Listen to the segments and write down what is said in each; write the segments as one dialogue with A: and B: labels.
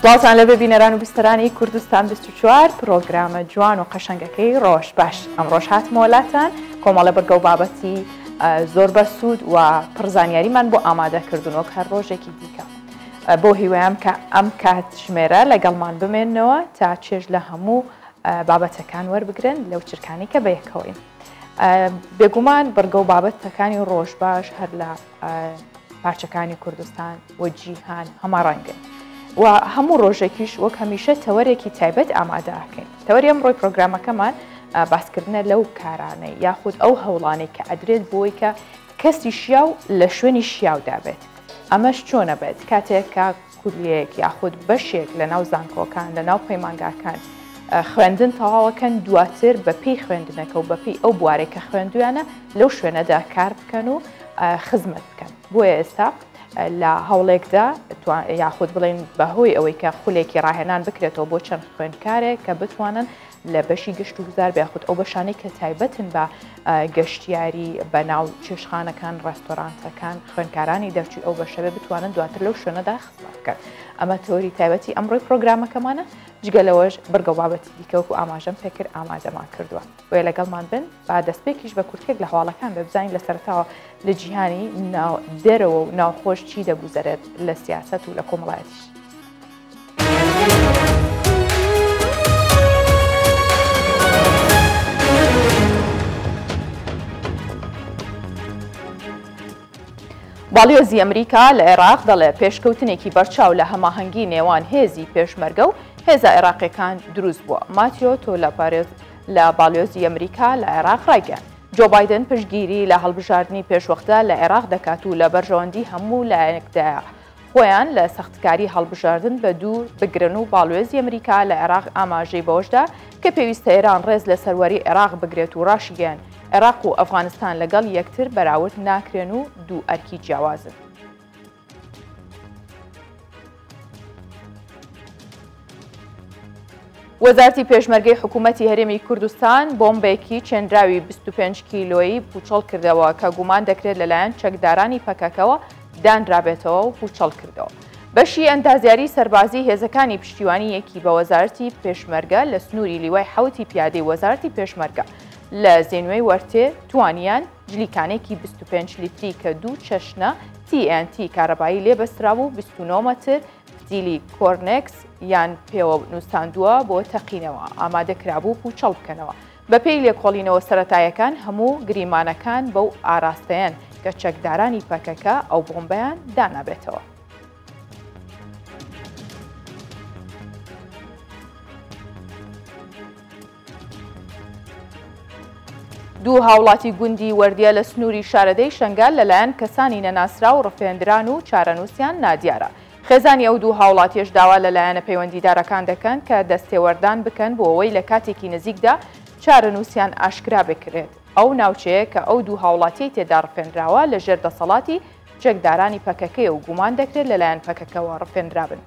A: سڵاتان لەبێ بینەران و بیستەرانی کوردستان 24 پرۆگرامە جوان و قەشەنگەکەی ڕۆژ باش ئەمڕۆژ هاتمە وڵاتان کۆمەڵە بەرگە و بابەتی زۆر بەسوود و پڕزانیاریمان بۆ ئامادەکردنەوە هەر ڕۆژێکی دیکە بۆ هیوایام کە ئەم کاتژمێرە لەگەڵمان بمێنەوە تا چێژ لە هەموو بابەتەکان وەربگرن لەو چرکانی کە بەیەکەوەین بێگومان بەرگە و بابەتەکانی ڕۆژ باش هەر لە پارچەکانی کوردستان و جیهان هەماڕەنگن و هەموو ڕۆژێکیش وەک هەمیشە تەوەرێکی تایبەت ئامادەکەین تەوەری ئەمڕۆی پرۆگرامەکەمان باسکردنە لەو کارانەی یاخود ئەو هەوڵانەی کە ئەدرێت بۆی کە کەسی شیاو لە شوێنی شیاودا بێت ئەمەش چۆنە بێت کاتێک کە کولیەیەک یاخود بەشێک لە ناو زانکۆکان لە ناو پەیمانگاکان خوێندن تەواوەکەن دواتر بە پێی خوێندنەکە و بەپی ئەو بوارێک کە خوێندویانە لەو شوێنەدا کار بکەن و خزمەت بکەن بۆیە ئێستا لە هەوڵێکدا یاخود بڵێن بەهۆی ئەوەی کە خولێکی ڕاهێنان بکرێتەوە بۆ چەند خوێندکارێک کە بتوانن لە بەشی گشت و گوزار بیاخود ئەو بەشانەی کە تایبەتن بە گەشتیاری بە ناو چێشخانەکان ڕێستۆرانتەکان خوێندکارانی دەرچوی ئەو بەشەبێ بتوانن دواتر لەو شوێنەدا خزمەت بکەن ئەمە تەوەری تایبەتی ئەمڕۆی پرۆگرامەکەمانە جگەلەوەش بەرگە و بابەتی دیکەوەکو ئاماژەم پێکرد ئامادەمان کردووە بۆیە لەگەڵمان بن با دەستپێکیش بە کورتێک لە هەواڵەکان ببزانین لە سەرتاوە لە جیهانی دەرەوە و ناوخۆش چی دەگوزارێت لە سیاست و لە کۆمەڵایەتیش باڵیۆزی ئەمریکا لە عێراق دەڵێ پێشکەوتنێکی بەرچاو لە هەماهەنگی نێوان هێزی پێشمەرگە و هێزە عێراقیەکان دروست بووە ماتیۆ تۆ لە باڵیۆزی ئەمریکا لە عێراق ڕایگەیاند جۆ بایدن پشتگیری لە هەڵبژاردننی پێشوەختە لە عێراق دەکات و لە بەرژەوەندی هەموو لایەکدایە خۆیان لە سەختکاری هەڵبژاردن بە دوور بگرن و باڵیۆزی ئەمریکا لە عێراق ئاماژەی بەوەشدا کە پێویستە ئێران ڕێز لە سەروەری عێراق بگرێت و ڕاشگەیان عێراق و ئەفغانستان لەگەڵ یەکتر بەراورد ناکرێن و دوو ئەرکی جیاوازن. وەزارەتی پێشمەرگەی حکوومەتی هەرێمی کوردستان بۆمبێکی چێنراوی 25 کیلۆیی پوچەڵ کردەوە کە گومان دەکرێت لەلایەن چەکدارانی پەکەکەوە دانرابێتەوە و پوچەڵ کردەوە. بەشی ئەندازیاری سەربازی هێزەکانی پشتیوانیەکی بە وەزارەتی پێشمەرگە لە سنووری لیوای حوتی پیادەی وەزارەتی پێشمەرگە لە زێنوەی وەرتێ توانیان جلیکانێکی 25 لیتری کە دوو چەشنە TNT کارەبایی لێبەسترا بوو 29 مەتر فتیلی کۆرنێکس یان پێوە نووساندووە بۆ تەقینەوە ئامادەکرابوو و چەڵ بکەنەوە بە پێی لێکۆڵینەوە سەرەتایەکان هەموو گریمانەکان بەو ئاراستەیەن کە چەکدارانی پەکەکە ئەو بۆمبەیان دانابێتەوە. دوو هاوڵاتی گوندی وەردیە لە سنووری شارەدەی شەنگال لەلایەن کەسانی نەناسرا و ڕفێندران و چارەنووسیان نادیارە. خێزانی ئەو دوو هاوڵاتیش داوا لەلایەنە پەیوەندیدارەکان دەکەن کە دەستێوەردان بکەن بۆ ئەوەی لە کاتێکی نزیکدا چارەنووسیان ئاشکرا بکرێت. ئەو ناوچەیە کە ئەو دوو هاوڵاتی تێدا ڕفێنراوە لە ژێر دەسەڵاتی چەکدارانی پەکەکەی و گومان دەکرێت لەلایەن پەکەکەوە ڕفێنرابن.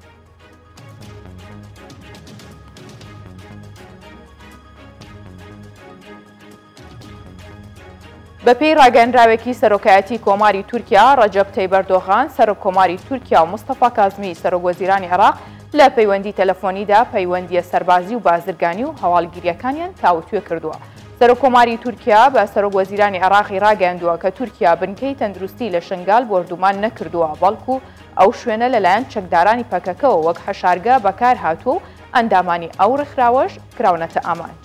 A: بەپێی ڕاگەیەندراوێکی سەرۆکایەتی کۆماری تورکیا ڕەجەب تەیب ئەردۆغان سەرۆک کۆماری تورکیا و مستەفا کازمی سەرۆکوەزیرانی عێراق لە پەیوەندی تەلەفۆنیدا پەیوەندیە سەربازی و بازرگانی و هەواڵگیریەکانیان تاوتوێ کردووە. سەرۆک کۆماری تورکیا بە سەرۆکوەزیرانی عێراقی ڕاگەیاندووە کە تورکیا بنکەی تەندروستی لە شنگال بردومان نەکردووە بەڵکو ئەو شوێنە لەلایەن چەکدارانی پەکەکەەوە وەک هەشارگە بەکار هاتووە و ئەندامانی ئەو ڕێکخراوەش کراونەتە ئامانج.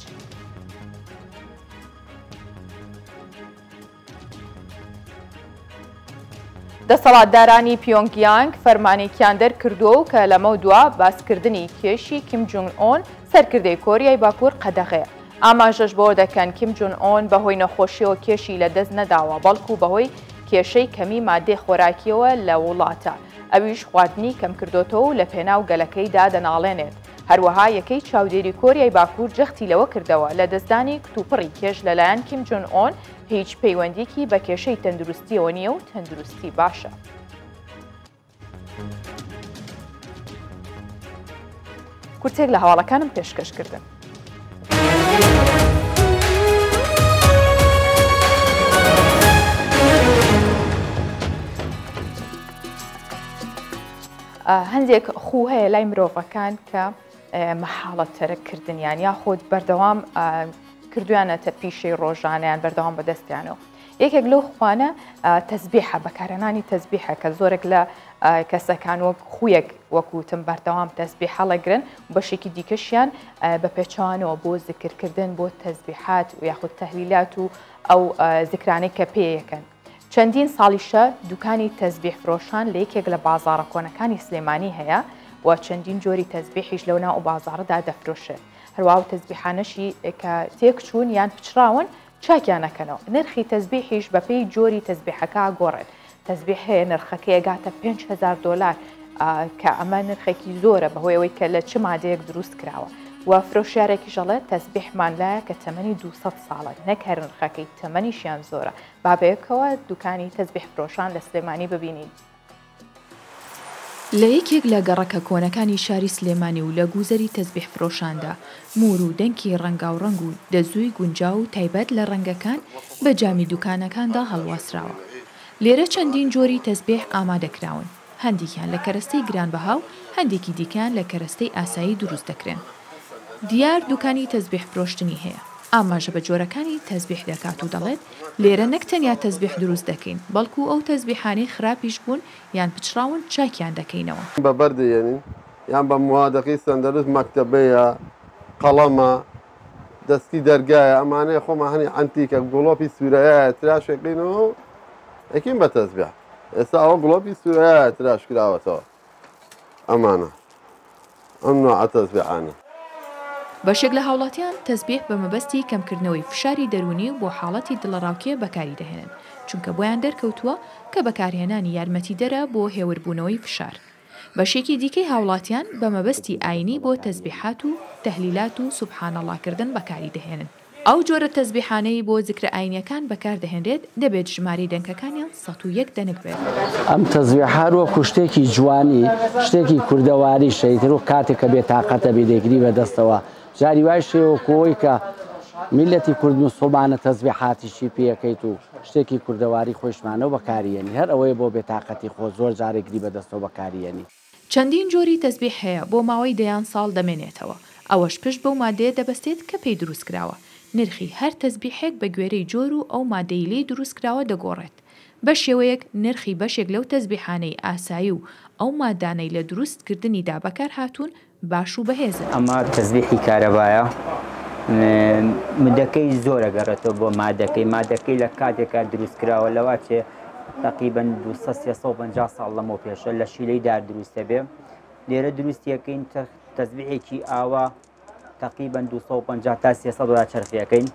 A: دەسەڵاتدارانی پیۆنگیانگ فەرمانێکیان دەرکردووە و کە لەمە دووە باسکردنی کێشی کیم جونگ ئۆن سەرکردەی کۆریای باکوور قەدەغەیە. ئاماژەش بۆ دەکەن کیم جونگ ئۆن بەهۆی نەخۆشیەوە کێشی لەدەست نەداوە بەڵکو بەهۆی کێشەی کەمی مادەی خۆراکیەوە لە وڵاتە ئەویش خواردنی کەم کردوتەوە و لە پێناو گەلەکەیدا دەناڵێنێت. هەروەها یەکەی چاودێری کۆریای باکوور جەختی لەوە کردەوە لە دەستدانی کتوپڕی کێش لەلایەن کیم جونگ ئۆن هیچ پەیوەندێکی بە کێشەی تەندروستیەوە نییە و تەندروستی باشە. کورتێک لە هەواڵەکانم پێشکەشکردن. هەندێک خو هەیە لای مرۆڤەکان کە مەحاڵەت تەرەکردنیان یاخود بەردەوام کردویانەتە پیشەی ڕۆژانیان بەردەوام بەدەستیانەوە. یەکێک لەو خوانە تەسبیحە، بەکارهێنانی تەسبیحە کە زۆرێک لە کەسەکان وەک خویەک وەکوتم بەردەوام تەسبیح هەڵەگرن و بەشێکی دیکەشیان بە پێچوانەوە بۆ زیکردکردن بۆ تەسبیحات و یاخود تەهلیلات و ئەو زیکرانەی کە پێیەکەن. چەندین ساڵیشە دوکانی تەسبیح فرۆشان لە یەکێک لە بازاڕە کۆنەکانی سلێمانی هەیە و چەندین جۆری تەسبیحیش لەو ناو بازاڕدا دەفرۆشێت. هەروە تەسبیحانەشی کە تێکچوون یان پچراون چاکیان نەکەنەوە. نرخی تەسبیحیش بەپێی جۆری تەسبیحەکە گۆڕێت. تەسبیح هەیە نرخەکەی ئەگاتە $5,000 کە ئەمە نرخێکی زۆرە بەهۆیەوەی کە لە چ مادەیەک دروست کراوە. و فرۆشیارێکی ژەڵێت تەسبیحمان لایە کە تەمەنی 200 ساڵە نەک هەر نرخەکەی تەمەنیشیان زۆرە. بابەیەکەوە دوکانی تەسبیح فرۆشان لە سلێمانی ببینین.
B: لە یەکێک لە گەڕەکە کۆنەکانی شاری سلێمانی و لە گوزەری تەسبیح فرۆشاندا مور و دەنکی ڕەنگاو ڕەنگ و دەزووی گونجاو و تایبەت لە ڕەنگەکان بە جامی دوکانەکاندا هەڵواسراوە. لێرە چەندین جۆری تەسبیح ئامادەکراون. هەندێکیان لە کەرەستەی گرانبەها و هەندێکی دیکان لە کەرەستەی ئاسایی دروست دەکرێن. دیار دوکانی تەسبیح فرۆشتنی هەیە. ئاماژە بە جۆرەکانی تەسبیح دەکات و دەڵێت لێرە نەک تەنیا تەسبیح دروست دەکەین بەڵکو ئەو تەسبیحانەی خراپیش بوون یان پچراون چاکیان دەکەینەوە.
C: بە بەردێنین یان بە موادەکەی سەندەرز مەکتەبەیە قەڵەمە دەستی دەرگایە ئەمانەیە خۆمان هەنی ئەنتیکە گوڵۆپی سوورەیە تراشێکڵینەوە ئەکەین بە تەسبیح. ئێستا ئەوە گوڵۆپی سوورەیە تراش کراوەتەوە ئەمانە ئەم نوع تەسبیحانە.
B: بەشێک لە هاوڵاتیان تەسبیح بە مەبەستی کەمکردنەوەی فشاری دەرونی بۆ حاڵەتی دڵەڕاوکێ بەکاری دەهێنن چونکە بۆیان دەرکەوتووە کە بەکارهێنانی یارمەتیدەرە بۆ هێوربوونەوەی فشار. بەشێکی دیکەی هاوڵاتیان بە مەبەستی ئاینی بۆ تەسبیحات و تەهلیلات و سوبحانەڵاکردن بەکاری دەهێنن. ئەو جۆرە تەسبیحانەی بۆ زیکرە ئاینیەکان بەکاردەهێنرێت دەبێت ژماری دەنگەکانیان 101 دەنگ بێت.
D: ئەم تەسبیحات وەکو شتێکی جوانی شتێکی کوردەواری شەیتر و کاتێک کە بێتاقەتە بێدەگری بەدەستەوە جاری وای شێوەکەوەی کە میلەتی کورد موسڵمانە تەسبیحاتیشی پێەکەیت و شتێکی کوردەواری خۆشمانەوە بەکارێنی هەر ئەوەیە بۆ بێتاقەتی خۆ زۆر جارێکری بەدەستەوە بەکارێنی.
B: چەندین جۆری تەسبیح هەیە بۆ ماوەی دەیان ساڵ دەمێنێتەوە. ئەوەش پشت بەو مادەیە دەبەستێت کە پێی دروست کراوە. نرخی هەر تەسبیحێک بە گوێرەی جۆر و ئەو مادەی لێی دروست کراوە دەگۆڕێت. بە شێوەیەک نرخی بەشێک لەو تەسبیحانەی ئاسایی و ئەو مادانەی لە دروستکردنیدا بەکار هاتوون باش و بەهێزن.
E: ئەمە تەسبیحی کارەبایە مدەکەی زۆرە گەڕێتەوە بۆ مادەکەی لە کاتێکا دروستکراوە لەوە چێ تقریباً 250 ساڵ لەمەوە پێشە لە شیلەیدا دروستە بێ. لێرە دروستیەکەین تەسبیحێکی ئاوا تقریباً 250 تا 300 چرخیەکەین.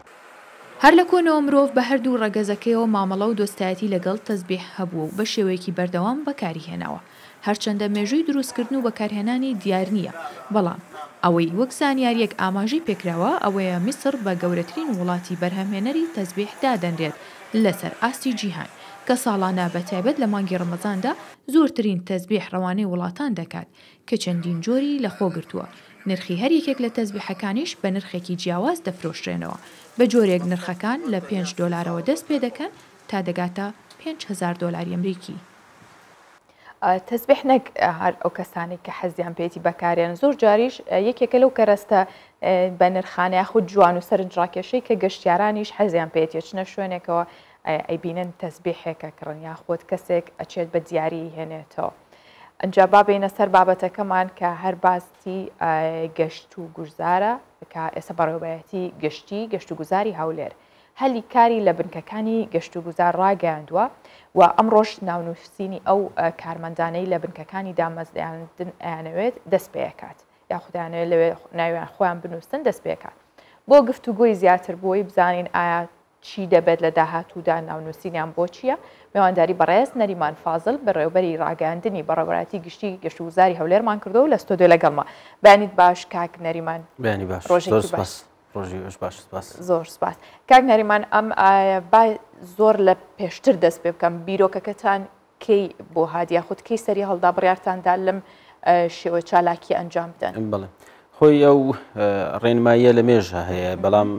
B: هەر لە کۆنەوە مرۆڤ بە هەردوو ڕەگەزەکەیەوە مامەڵە و دۆستایەتی لەگەڵ تەسبیح هەبووە و بە شێوەیەکی بەردەوام بەکاری هێناوە. هەرچەندە مێژووی دروستکردن و بەکارهێنانی دیار نییە، بەڵام ئەوەی وەک زانیاریەک ئاماژەی پێکراوە ئەوەیە میسر بە گەورەترین وڵاتی بەرهەمهێنەری تەسبیح دادەنرێت لەسەر ئاستی جیهان کە ساڵانە بەتایبەت لە مانگی ڕەمەزاندا زۆرترین تەسبیح ڕەوانەی وڵاتان دەکات کە چەندین جۆری لەخۆ گرتووە. نرخی هەر یەکێک لە تەسبیحەکانیش بە نرخێکی جیاواز دەفرۆشرێنەوە. بە جۆرێک نرخەکان لە $5 دەست پێ دەکەن تا دەگاتە $5,000 ئەمریکی.
A: تەسبیح نەک هەر ئەو کەسانی کە حەزیان پێێتی بەکارێن زۆر جاریش یەکێکە لەو کەرەستە بە نرخانەیە خود جوان و سەرنجڕاکێشەی کە گەشتیارانیش حەزیان پێێتی چنە شوێنێکەوە ئەیبینن تەسبیحێکە کڕن یاخود کەسێک ئەچێت بە دیاری هێنێتەوە. ئەنجا بابینە سەر بابەتەکەمان کە هەر باستی گەشت و گوزارە کە ئێستا بەڕێوەبایەتی گەشت و گوزاری هەولێر هەلی کاری لە بنکەکانی گەشت و گوزار ڕاگەاندووە و ئەمڕۆژ ناونووسینی ئەو کارمەندانەی لە بنکەکانی دامەزدیاندن ئەیانەوێت دەست پێکات یاخودیانەوێت لەوێ ناویان خۆیان بنووسن دەست پێکات بۆ گفتوگۆی زیاتر بۆی بزانین ئایا چی دەبێت لە داهاتوودا ناونووسینیان بۆ چییە؟ میوانداری بەڕێز نەریمان فازڵ بەڕێوەبەری ڕاگەاندنی بەڕێوەبەتی گشتی گەشت و گوزاری هەولێرمان کردو و لە ستۆدیۆ لەگەڵما. بەیانیت باش کاک نەریمان.
F: بەیانی باش. ڕۆژێکی باش. ڕۆژی باش سپاس.
A: زۆر سپاس. کاک نەریمان ئەم زۆر لە پێشتر دەست پێ بکەم بیرۆکەکەتان کەی بۆ هات یاخود کەی سەری هەڵدا بڕیارتاندا لەم شێوە چالاکی ئەنجام بدەن؟
F: بڵێ خۆی ئەو ڕێنماییە لە مێژە هەیە بەڵام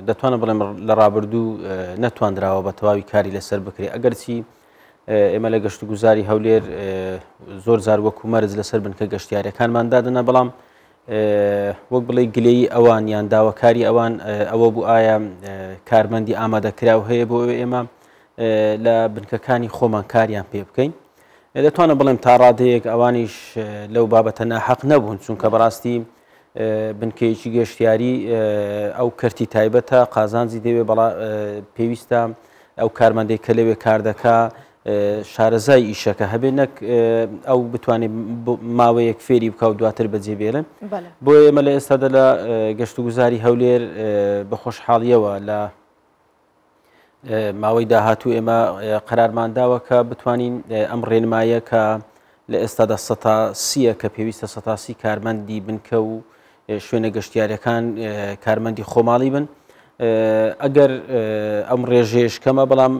F: دەتوانە بڵێم لە ڕابردوو نەتواندراوە بە تەواوی کاری لەسەر بکرێت ئەگەرچی ئێمە لە گەشت و گوزاری هەولێر زۆر جار وەکو مەرج لەسەر بنکە گەشتیارەکانمان دادەنا بەڵام وەک بڵێ گلەیی ئەوان یان داواکاری ئەوان ئەوە بوو ئایا کارمەندی ئامادەکراو هەیە بۆ ئێمە لە بنکەکانی خۆمان کاریان پێ بکەین دەتوانە بڵێم تا ڕادەیەک ئەوانیش لەو بابەتە ناحەق نەبوون چونکە بەڕاستی بنکەیەکی گەشتیاری ئەو کەرتی تایبەتە قازانجی دەوێت بەڵا پێویستە ئەو کارمەندەی کە لەوێ کار دەکا شارەزای ئیشەکە هەبێ نەک ئەو بتوانێت ماوەیەک فێری بکە و دواتر بەجێبێڵن بۆ ئێمە لە ئێستادا لە گەشت و گوزاری هەولێر بە خۆشحاڵیەوە لە ماوەی داهاتوو ئێمە قەرارمانداوە کە بتوانین ئەم ڕێنمایە کە لە ئێستادا 130 کە پێویستە 130 کارمەندی بنکە و شوێنە گەشتیارەکان کارمەندی خۆماڵی بن ئەگەر ئەم ڕێژێش کەمە بەڵام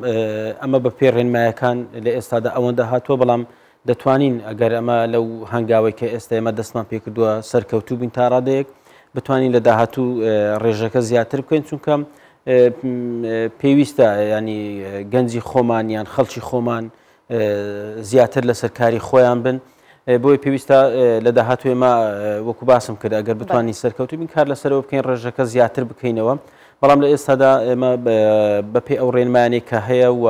F: ئەمە بە پێ ڕێنمایەکان لە ئێستادا ئەوەندە هاتووە بەڵام دەتوانین ئەگەر ئەمە لەو هەنگاوی کە ئێستا ئێمە دەستمان پێکردووە سەرکەوتوو بین تا ڕادەیەک بتوانین لە داهاتوو ڕێژەکە زیاتر بکەین چونکە پێویستە ینی گەنجی خۆمان یان خەڵکی خۆمان زیاتر لە سەرکاری خۆیان بن بۆی پێویستە لە داهاتوو ئێمە وەکو باسم کرد ئەگەر بتوانین سەرکەوتوو بین کار لەسەرەوە بکەین ڕێژەکە زیاتر بکەینەوە بەڵام لە ئێستادا ئێمە بەپێی ئەو ڕێنمایانەی کە هەیە و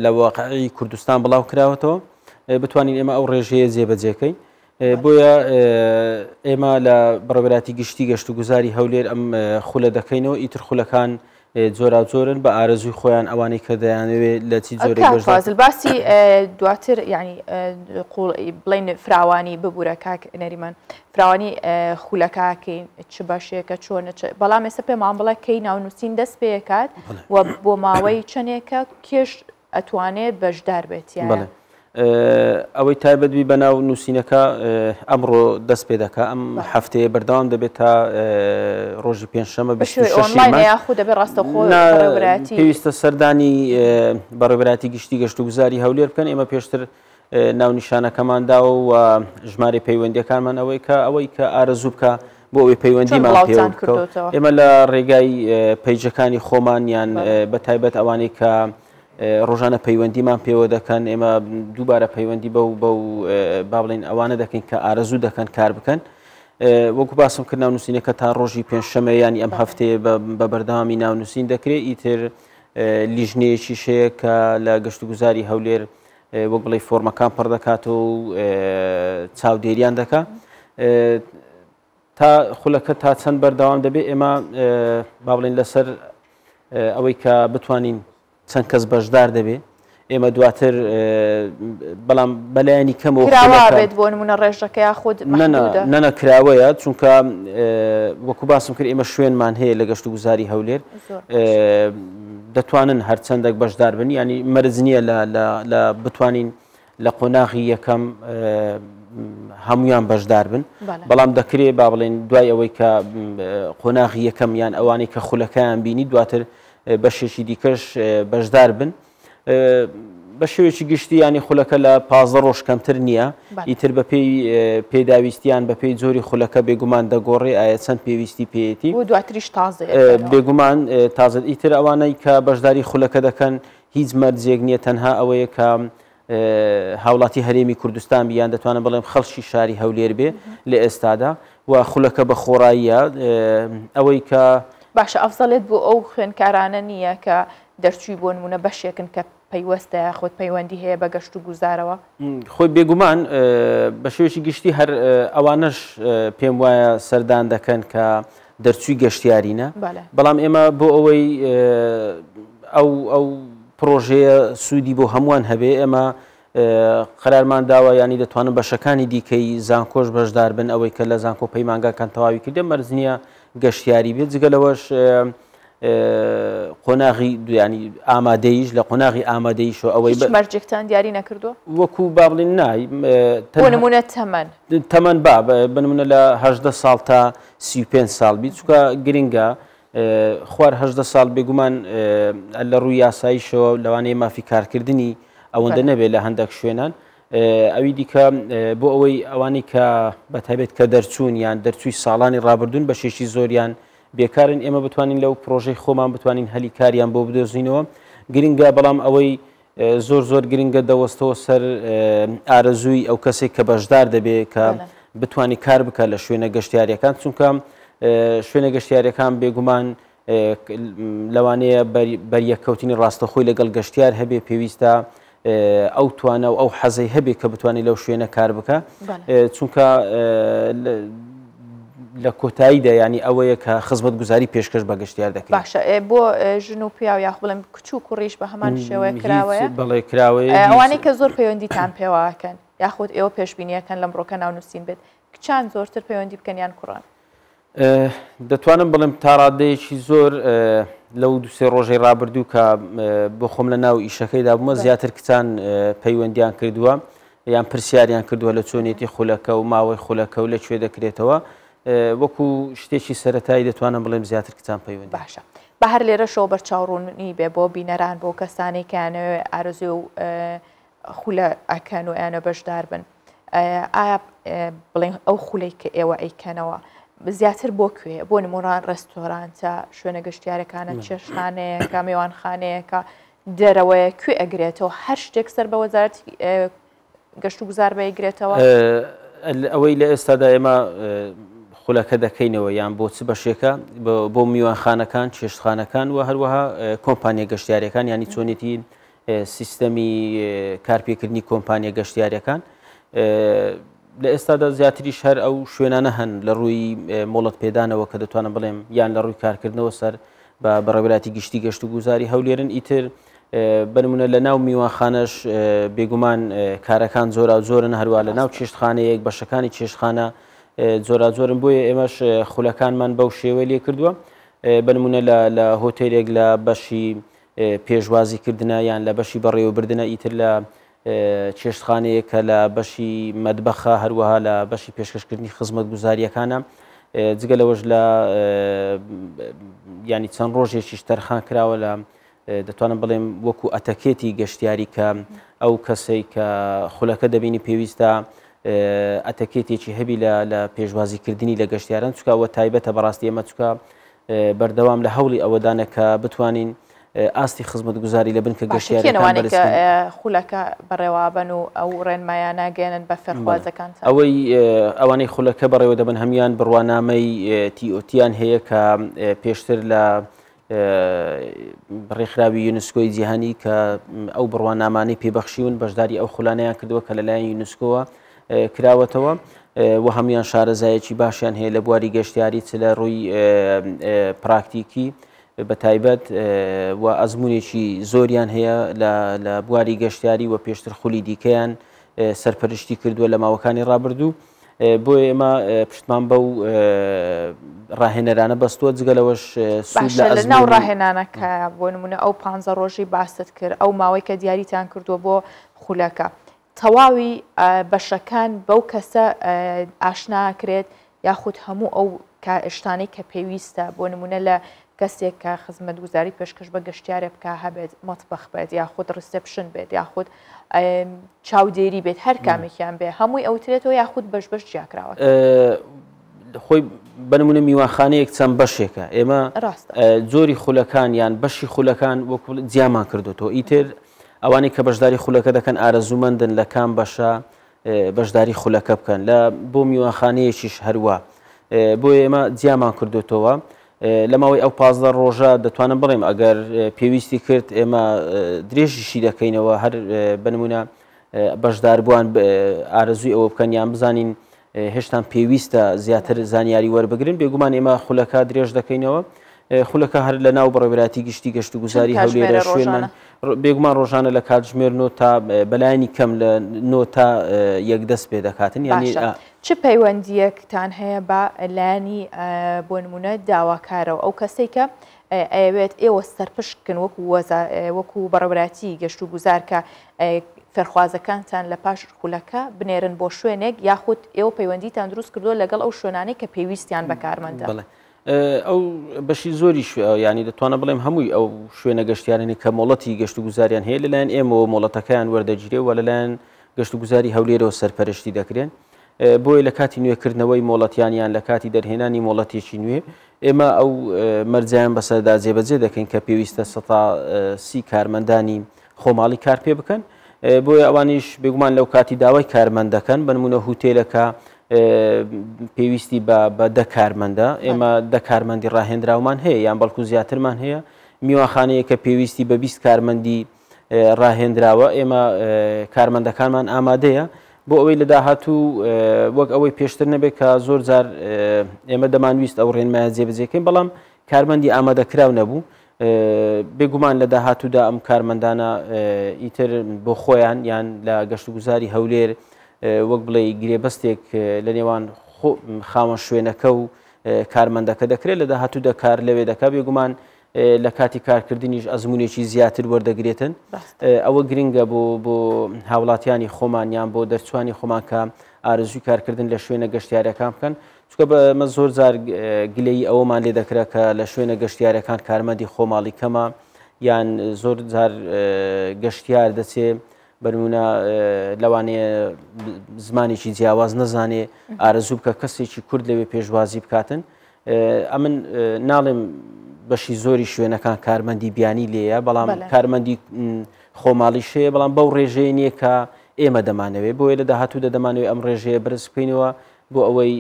F: لە واقعی کوردستان بڵاو کراوەتەوە بتوانین ئێمە ئەو ڕێژەیە جێبەجێکەین بۆیە ئێمە لە بەڕێوەبەراتی گشتی گەشت و گوزاری هەولێر ئەم خولە دەکەینەوە ئیتر خولەکان جۆرا جۆرن بە ئارەزوی خۆیان ئەوانەی کە دەیانەوێت لە چی جۆرە
A: فازل باسی دواتر ینی بڵین فراوانی ببوورە کاک نەریمان فراوانی خولەکەکەین چ باشەیەکە چۆنە بەڵام ئێستا پێمان بڵێ کەی ناونووسین دەست پێکات و بۆ ماوەی چەندێکە کێش ئەتوانێت بەشدار بێت
F: ئەوەی تایبەتبی بەناو نووسینەکە ئەمڕۆ دەست پێ دەکە ئەم هەفتەیە بەردەوام دەبێت تا ڕۆژی پێنجشەممە پێویستە سەردانی بەڕێوەبەراتی گشتی گەشت و گوزاری هەولێر بکەن ئێمە پێشتر ناونیشانەکەمانداوە و ژمارە پەیوەندیەکانمان ئەوەی کە ئارەزوو بکە بۆ ئەوەی پەیوەندیمان پێ ئێمە لە ڕێگای پەیجەکانی خۆمان یان بە تایبەت ئەوانەی کە ڕۆژانە پەیوەندیمان پێوە دەکەن ئێمە دووبارە پەیوەندی با بڵێن ئەوانە دەکەین کە ئارەزوو دەکەن کار بکەن وەکو باسم کرد ناونووسینەکە تا ڕۆژی پێنجشەممە ینی ئەم هەفتەیە بە بەردەوامی ناونووسین دەکرێت ئیتر لیژنەیەکی شەیە کە لە گەشت و گوزاری هەولێر وەک بڵێ فۆرمەکان پڕ دەکاتەوە و چاودێریان دەکات تا خولەکە تا چەند بەردەوام دەبێت ئێمە با بڵێن لەسەر ئەوەی کە بتوانین چەند کەس بەشدار دەبێت ئێمە دواتر بەڵام بەلایانی کەمەوە
A: بێت بۆ نمونە ڕێژەکە یاخود
F: نەنەکراوەیە چونکە وەکو باسم کرد ئێمە شوێنمان هەیە لە گەشت و گوزاری هەولێر دەتوانن هەرچەندێک بەشدار بن ینی مەرج نییە لە بتوانین لە قۆناغی یەکەم هەمویان بەشدار بن بەڵام دەکرێت با بڵێن دوای ئەوەی کە قۆناغی یەکەم یان ئەوانەی کە خولەکەیان بینی دواتر بەشێکی دیکەش بەشدار بن بە شێوێکی گشتی ینی خولەکە لە 15 ڕۆژ کەمتر نییە ئیتر بە پێی پێداویستیان بە پێی زۆری خولەکە بێگومان دەگۆڕێ ئایا چەند پێویستی پێێتی
A: دواتریش تازە
F: بێگومان تازە ئیتر ئەوانەی کە بەشداری خولەکە دەکەن هیچ مەرجێک نییە تەنها ئەوەیە کە هاوڵاتی هەرێمی کوردستان بیان دەتوانە بڵێم خەڵکی شاری هەولێر بێ لە ئێستادا و خولەکە بە خۆڕاییە ئەوەی کە
A: باشە ئەفزەڵێت بۆ ئەو خوێنکارانە نییە کە دەرچووی بۆ نمونە بەشێکن کە پەیوەستە خۆت پەیوەندی هەیە بە گەشت و گوزارەوە
F: خۆی بێگومان بە شێوەیەکی گشتی هەر ئەوانەش پێم وایە سەردان دەکەن کە دەرچووی گەشتیارینە بەڵام ئێمە بۆ ئەوەی ئەو پرۆژەیە سوودی بۆ هەمووان هەبێ ئێمە قەرارمان داوە ینی دەتوانن بەشەکانی دیکەی زانکۆش بەشدار بن ئەوەی کە لە زانکۆ پەیمانگاکان تەواوی کردە مەرج نییە گەشتیاری بێت جگەلەوەش قۆناغی ینی ئامادەیش لە قۆناغی ئامادەیشەوە ئەوەی
A: مەرجێکتان دیاری نەکردووە
F: وەکو با بڵێن نای
A: نمونە
F: تەمەن بنمونە لە 18 ساڵ تا 35 ساڵ بیت چونکە گرنگە خوار 18 ساڵ بێگومان لە ڕووی یاساییشەوە لەوانەیە مافی کارکردنی ئەوەندە نەبێت لە هەندێک شوێنان ئەوی دیکە بۆ ئەوەی ئەوانی کە بەتایبێت کە دەرچوون یان دەرچووی ساڵانی ڕابردوون بە شێشی زۆریان بێکارن ئێمە بتوانین لەو پرۆژەی خۆمان بتوانین هەلی کاریان بۆ بدۆزینەوە گرنگە بەڵام ئەوەی زۆر گرنگە دەوەستەوە سەر ئارەزووی ئەو کەسێک کە بەشدار دەبێت کە بتوانانی کار بکە لە شوێنە گەشتیاریەکان چونکە شوێنە گەشتیاریەکان بێگومان لەوانەیە بەریەکەوتنی ڕاستەخۆی لەگەڵ گەشتیار هەبێ پێویستە ئەو توانە و ئەو حەزەی هەبێ کە بتوانانی لەو شوێنە کار بکە چونکە لە کۆتاییدا ینی ئەوەیە کە خزمەت گوزاری پێشکەش بە گەشتیار دەکەێت
A: باشە بۆ ژن و پیا و یاخ بڵێم کچ و کوڕیش بە هەمان شێوەیە کراوەیە
F: بەڵێ کراوەیە
A: ئەوانەی کە زۆر پەیوەندیتان پێواکەن یاخود ئێوە پێشبینیەکەن لەم ڕۆکە ناونووسین بێت کچان زۆرتر پەیوەندی بکەن یان کوڕان
F: دەتوانم بڵێم تا ڕادەیەکی زۆر لەو دوسێ ڕۆژەی ڕابردوو کە بۆ خۆم لە ناو ئیشەکەیدا بوومە زیاتر کچان پەیوەندیان کردووە یان پرسیاریان کردووە لە چۆنیەتی خولەکە و ماوەی خولەکە و لەکوێ دەکرێتەوە وەکو شتێکی سەرەتایی دەتوانم بڵێم زیاتر کچان پەیوەندی
A: باشە بە هەر لێرە شەو بەرچاوڕوونی بێ بۆ بینەران بۆ کەسانی کەیانەوێ ئارزوی و خولە ئەکەن و یانە بەشدار بن ئایا بڵێن ئەو خولەی کە ئێوە ئەیکەنەوە زیاتر بۆ کوێ بۆ نمونان ڕێستۆرانتە شوێنە گەشتیارەکانە چێشخانەیەکە میوانخانەیەکە دەرەوەیە کوێ ئەگرێتەوە هەر شتێک سەر بە وەزارەتی گەشت و گوزار بەیگرێتەوە
F: ئەوەی لە ئێستادا ئێمە خولەکە دەکەینەوە یان بۆ چ بەشێکە بۆ میوانخانەکان چێشتخانەکان و هەروەها کۆمپانیا گەشتیارەکان ینی چۆنێتی سیستەمی کارپێکردنی کۆمپانیا گەشتیارەکان لە ئێستادا زیاتریش هەر ئەو شوێنانە هەن لە ڕووی مۆڵەت پێدانەوە کە دەتوانم بڵێم یان لە ڕووی کارکردنەوە سەر بە بەڕێوەبەتی گشتی گەشت و گوزاری هەولێرن ئیتر بنمونە لە ناو میوانخانەش بێگومان کارەکان زۆرن هەروە لە ناو چێشتخانەیەک بەشەکانی چێشتخانە زۆرن بۆیە ئێمەش خولەکانمان بەو شێوە لێ کردووە بنمونە لە هۆتێلێک لە بەشی پێشوازیکردنە یان لە بەشی بەڕێوەبردنە ئیتر لە چێشتخانەیە کە لە بەشی مەدبەخە هەروەها لە بەشی پێشکەشکردنی خزمەت گوزاریەکانە جگە لەوەش لە ینی چەند ڕۆژێکیش تەرخان کراوە لە دەتوانم بڵێم وەکو ئەتەکێتی گەشتیاری کە ئەو کەسەی کە خولەکە دەبینی پێویستە ئەتەکێتێکی هەبی لە پێشوازیکردنی لە گەشتیاران چکەوە تایبەتە بەڕاستی ئێمە چکە بەردەوام لە هەوڵی ئەوەدانە کە بتوانین ئاستی خزمەت گوزاری لەبن کە گەشتیارەکان
A: خولەکە بەڕێوابن و ئەو ڕێنمایان ناگەێنن بە فێرخوازەکان
F: ئەوانەی خولەکە بەڕێوە دەبن هەمیان بڕوانامەی تیئۆتیان هەیە کە پێشتر لە ڕێکخراوی یونسکۆی جیهانی کە ئەو بڕوانامانەی پێبەخشیون بەشداری ئەو خولانەیان کردووە کە لەلایەن یونسکۆوە کراوەتەوە و هەمویان شارەزایەکی باشیان هەیە لە بواری گەشتیاری چ لە ڕووی پراکتیکی بە تایبەت و ئەزمونێکی زۆریان هەیە لە بواری گەشتیاری و پێشتر خولی دیکەیان سەرپەرشتی کردووە لە ماوەکانی ڕابردوو بۆیە ئێمە پشتمان بەو ڕاهێنەرانە بەستووە جگەلەوەش
A: لە ناو ڕاهێنانەکە بۆ نمونە ئەو 15 ڕۆژی باست کرد ئەو ماوەی کە دیاریتان کردووە بۆ خولەکە تەواوی بەشەکان بەو کەسە ئاشناکرێت یاخود هەموو ئەو شتانەی کە پێویستە بۆ نمونە لە کەسێک کە خزمەت گوزاری پێشکەش بە گەشتیارێ بکە هەبێت مەتبەخ بێت یاخود ڕسپشن بێت یاخود چاودێری بێت هەر کامێکیان بێ هەمووی ئەوترێتەوە یاخود بەش جیاکراوە
F: خۆی بنمونە میوانخانەیەک چەند بەشێکە ئێمە زۆری خولەکان یان بەشی خولەکان وەکو جیامان کردوەوە ئیتر ئەوانەی کە بەشداری خولەکە دەکەن ئارەزوومەندن لە کام بەشە بەشداری خولەکە بکەن لە بۆ میوانخانەیەکیش هەروە بۆیە ئێمە جیامان کردوێتەوە لە ماوەی ئەو 15 ڕۆژە دەتوانم بڵێم ئەگەر پێویستی کرد ئێمە درێژیشی دەکەینەوە هەر بنمونە بەشداربووان ئارەزووی ئەوە بکەن یان بزانین هێشتان پێویستە زیاتر زانیاری وەربگرن بێگومان ئێمە خولەکە درێژ دەکەینەوە خولەکە هەر لە ناو بەڕێوەبەتی گشتی گەشت و گوزاری هەولێرە شوێنمان بێگومان ڕۆژانە لە کاتژمێر 9 تا بەلایانی کەم لە 9 تا یەکدەست پێ دەکاتن یعنی
A: چ پەیوەندیەکتان هەیە بە لایانی بۆ نمونە داواکارەوە ئەو کەسێک کە ئەوێت ئێوە سەرپشتکن وەکو بەڕێوەبەتی گەشت و گوزار کە فێرخوازەکانتان لە پاش خولەکە بنێرن بۆ شوێنێک یاخود ئێوە پەیوەندیتان دروست کردووە لەگەڵ ئەو شوێنانەی کە پێویستیان بەکارمەندە
F: ئەو بەشی زۆری ینی دەتوانە بڵێم هەمووی ئەو شوێنە گەشتیارانی کە مۆڵەتی گەشت و گوزاریان هەیە لەلایەن ئێمەوە مۆڵەتەکەیان وەردەگیرێ و لەلایەن گەشت و گوزاری هەولێرەوە سەرپەرشتی دەکرێن بۆیە لە کاتی نوێکردنەوەی مۆڵەتیانیان لە کاتی دەرهێنانی مۆڵەتێکی نوێ ئێمە ئەو مەرجیان بەسەردا جێبەجێ دەکەین کە پێویستە 130 کارمەندانی خۆماڵی کار پێ بکەن بۆیە ئەوانیش بێگومان لەو کاتی داوای کارمەند دەکەن بنمونە هوتێلەکە پێویستی بە دە کارمەندە ئێمە دە کارمەندی ڕاهێنراومان هەیە یان بەڵکو زیاترمان هەیە میوانخانەیە کە پێویستی بە 20 کارمەندی ڕاهێنراوە ئێمە کارمەندەکانمان ئامادەیە بۆ ئەوەی لە داهاتوو وەک ئەوەی پێشتر نەبێت کە زۆر جار ئێمە دەمانویست ئەو ڕێنمایە جێبەجێکەین بەڵام کارمەندی ئامادەکراو نەبوو بێگومان لە داهاتوودا ئەم کارمەندانە ئیتر بۆ خۆیان یان لە گەشتوگوزاری هەولێر وەک بڵێ گرێبەستێک لە نێوان خاوەن شوێنەکە و کارمەندەکە دەکرێت لە داهاتوودا کار لەوێ دەکا بێگومان لە کاتی کارکردنیش ئەزمونێکی زیاتر وەردەگرێتن ئەوە گرنگە بۆ هاوڵاتیانی خۆمان یان بۆ دەرچوانی خۆمان کە ئارزوی کارکردن لە شوێنە گەشتیارەکان بکەن چکە بەمە زۆر جار گلەی ئەوەمان لێ دەکرا کە لە شوێنە گەشتیارەکان کارمەندی خۆماڵی کەمە یان زۆر جار گەشتیار دەچێ بەرمونە لەوانەیە زمانێکی جیاواز نەزانێ ئارزوو بکە کەسێکی کورد لەوێ پێشوازی بکاتن ئەمن ناڵێم بەشی زۆری شوێنەکان کارمەندی بیانی لێیە بەڵام کارمەندی خۆماڵی شەیە بەڵام بەو ڕێژەیە نییە کە ئێمە دەمانەوێت بۆیە لە داهاتوودا دەمانەوێت ئەم ڕێژەیە بەرز بکەینەوە بۆ ئەوەی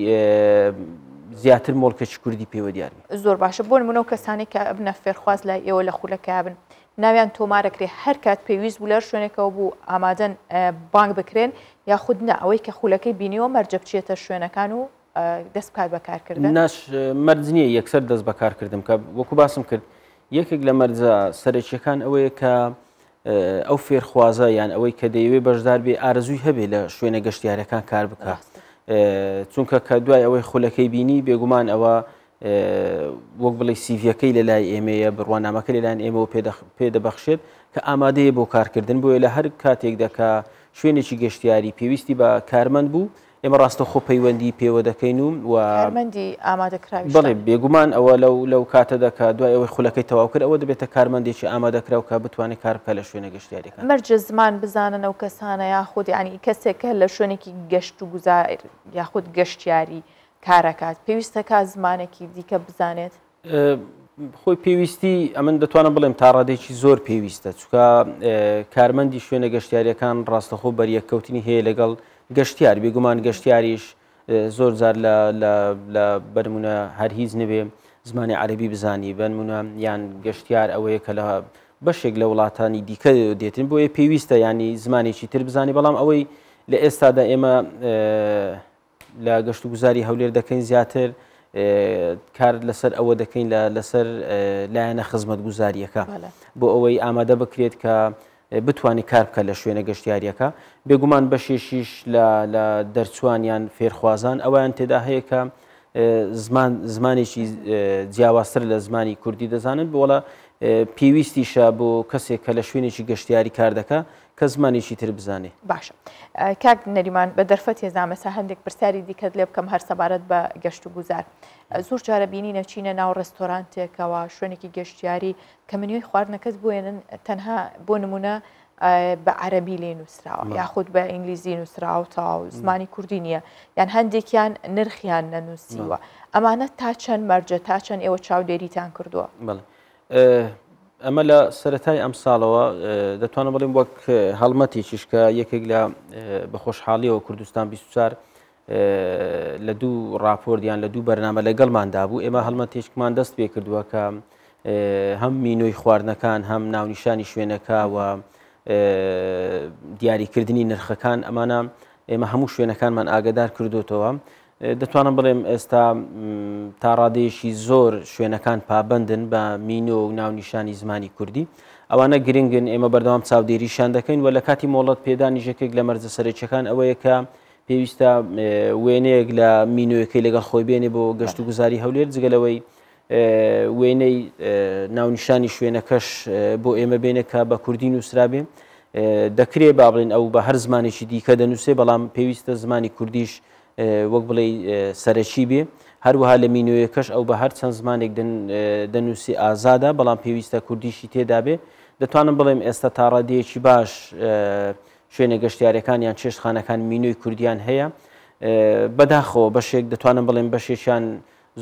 F: زیاتر مۆڵکەچی کوردی پێوە دیار
A: زۆر باشە بۆ نمونە و کەسانی کە بنە فێرخواز لای ئێوە لە خولەکە بن ناویان تۆمارەکرێ هەر کات پێویست بوو لەر شوێنێکەوە بوو ئامادەن بانگ بکرێن یاخود نە ئەوەی کە خولەکەی بینیەوە مەرجە بچێتە شوێنەکان و دەست بکات بەکارکردن
F: ناش مەرج نییە یەکسەر دەست بەکارکردم کە وەکو باسم کرد یەکێک لە مەرجە سەرەکیەکان ئەوەیە کە ئەو فێرخوازە یان ئەوەی کە دەیەوێت بەشدار بێ ئارزووی هەبێ لە شوێنە گەشتیارەکان کار بکات چونکە کە دوای ئەوەی خولەکەی بینی بێگومان ئەوە وەک بڵێ سیڤەکەی لە لای ئێمەیە بڕوانامەکە لەلایەن ئێمەوە پێدەبەخشێت کە ئامادەیە بۆ کارکردن بۆیە لە هەر کاتێک دەکا شوێنێکی گەشتیاری پێویستی بە کارمەند بوو ئێمە ڕاستە خۆ پەیوەندی پێوە دەکەین و
A: کارمەندی ئامادەکراوی
F: بڵێ بێگومان ئەوە لەو کاتە دەکا دوای ئەوەی خولەکەی تەواو کرد ئەوە دەبێتە کارمەندێکی ئامادەکراو کە بتوانێت کار بکە لە شوێنە گەشتیاریەکان
A: مەرجە زمان بزانن ئەو کەسانە یاخود ینی کەسێکە لە شوێنێکی گەشت و گوزار یاخود گەشتیاری کارەکات پێویستە کا زمانێکی دیکە بزانێت
F: خۆی پێویستی ئەمن دەتوانم بڵێم تا ڕادێکی زۆر پێویستە چکە کارمەندی شوێنە گەشتیاریەکان ڕاستەخۆ بەریەککەوتنی هەیە لەگەڵ گەشتیار بێگومان گەشتیاریش زۆر جار لە بەرمونە هەر هیچ نەبێ زمانی عەربی بزانی بنمونە یان گەشتیار ئەوەیە کە لە بەشێک لە وڵاتانی دیکە دێتن بۆیە پێویستە ینی زمانێکی تر بزانی بەڵام ئەوەی لە ئێستادا ئێمە لە گەشت و گوزاری هەولێر دەکەین زیاتر کار لەسەر ئەوە دەکەین لەسەر لایەنە خزمەت گوزاریەکە بۆ ئەوەی ئامادە بکرێت کە بتوانانی کار بکە لە شوێنە گەشتیاریەکە بێگومان بەشێشیش لە دەرچوانیان فێرخوازان ئەویان تێدا هەیە کە زمانێکی جیاوازتر لە زمانی کوردی دەزانن بۆڵە پێویستیشە بۆ کەسێک کە لە شوێنێکی گەشتیاری کار دەکە کە زمانێکی تر بزانێ
A: باشە کاک نەریمان بە دەرفەت هێزانمەسا هەندێک پرسیاری دیکەت لێ بکەم هەر سەبارەت بە گەشت و گوزار زۆر جارە بینی نەچینە ناو ڕێستۆرانتێکەوە شوێنێکی گەشتیاری کە منیۆی خواردنەکەس بۆێنن تەنها بۆ نمونە بە عەرەبی لێ نووسراوە یاخود بە ئینگلیزی نووسراوە تا زمانی کوردی نییە یان هەندێکیان نرخیان نەنووسیوە ئەمانە تا چەند مەرجە تا چەند ئێوە چاودێریتان کردووە
F: ئەمە لە سەرەتای ئەم ساڵەوە دەتوانم بڵێم وەک هەڵمەتێکیش کە یەکێک لە بەخۆشحاڵیەوە کوردستان 24 لە دوو ڕاپۆردیان لە دوو بەرنامە لەگەڵماندا بوو ئێمە هەڵمەتێکمان دەست پێ کردووە کە هەم مینۆی خواردنەکان هەم ناونیشانی شوێنەکە و دیاریکردنی نرخەکان ئەمانە ئێمە هەموو شوێنەکانمان ئاگدار کردوتەوە دەتوانم بڵێم ئێستا تا ڕادەیەشی زۆر شوێنەکان پابندن بە مینۆ و ناونیشانی زمانی کوردی ئەوانە گرنگن ئێمە بەردەوام چاودێریشان دەکەین و لە کاتی مۆڵەت پێدانی ژێکێک لە مەرجە سەرچەکان ئەوەیە کە پێویستە وێنەیەک لە مینۆیەکەی لەگەڵ خۆی بێنێ بۆ گەشت و گوزاری هەولێر جگەلەوەی وێنەی ناونیشانی شوێنەکەش بۆ ئێمە بێنێ کە بە کوردی نووسرابێ دەکرێت با بڵێن ئەو بە هەر زمانێکی دیکە دەنووسێ بەڵام پێویستە زمانی کوردیش وەک بڵێ سەرەکی بێ هەروەها لە مینۆیەکەش ئەو بە هەر چەند زمانێک دەنووسی ئازادە بەڵام پێویستە کوردیشی تێدا بێ دەتوانم بڵێم ئێستا تا ڕادەیەکی باش شوێنە گەشتیارەکان یان چێشتخانەکان مینۆی کوردیان هەیە بەداخەوە بەشێک دەتوانم بڵێم بەشێکیان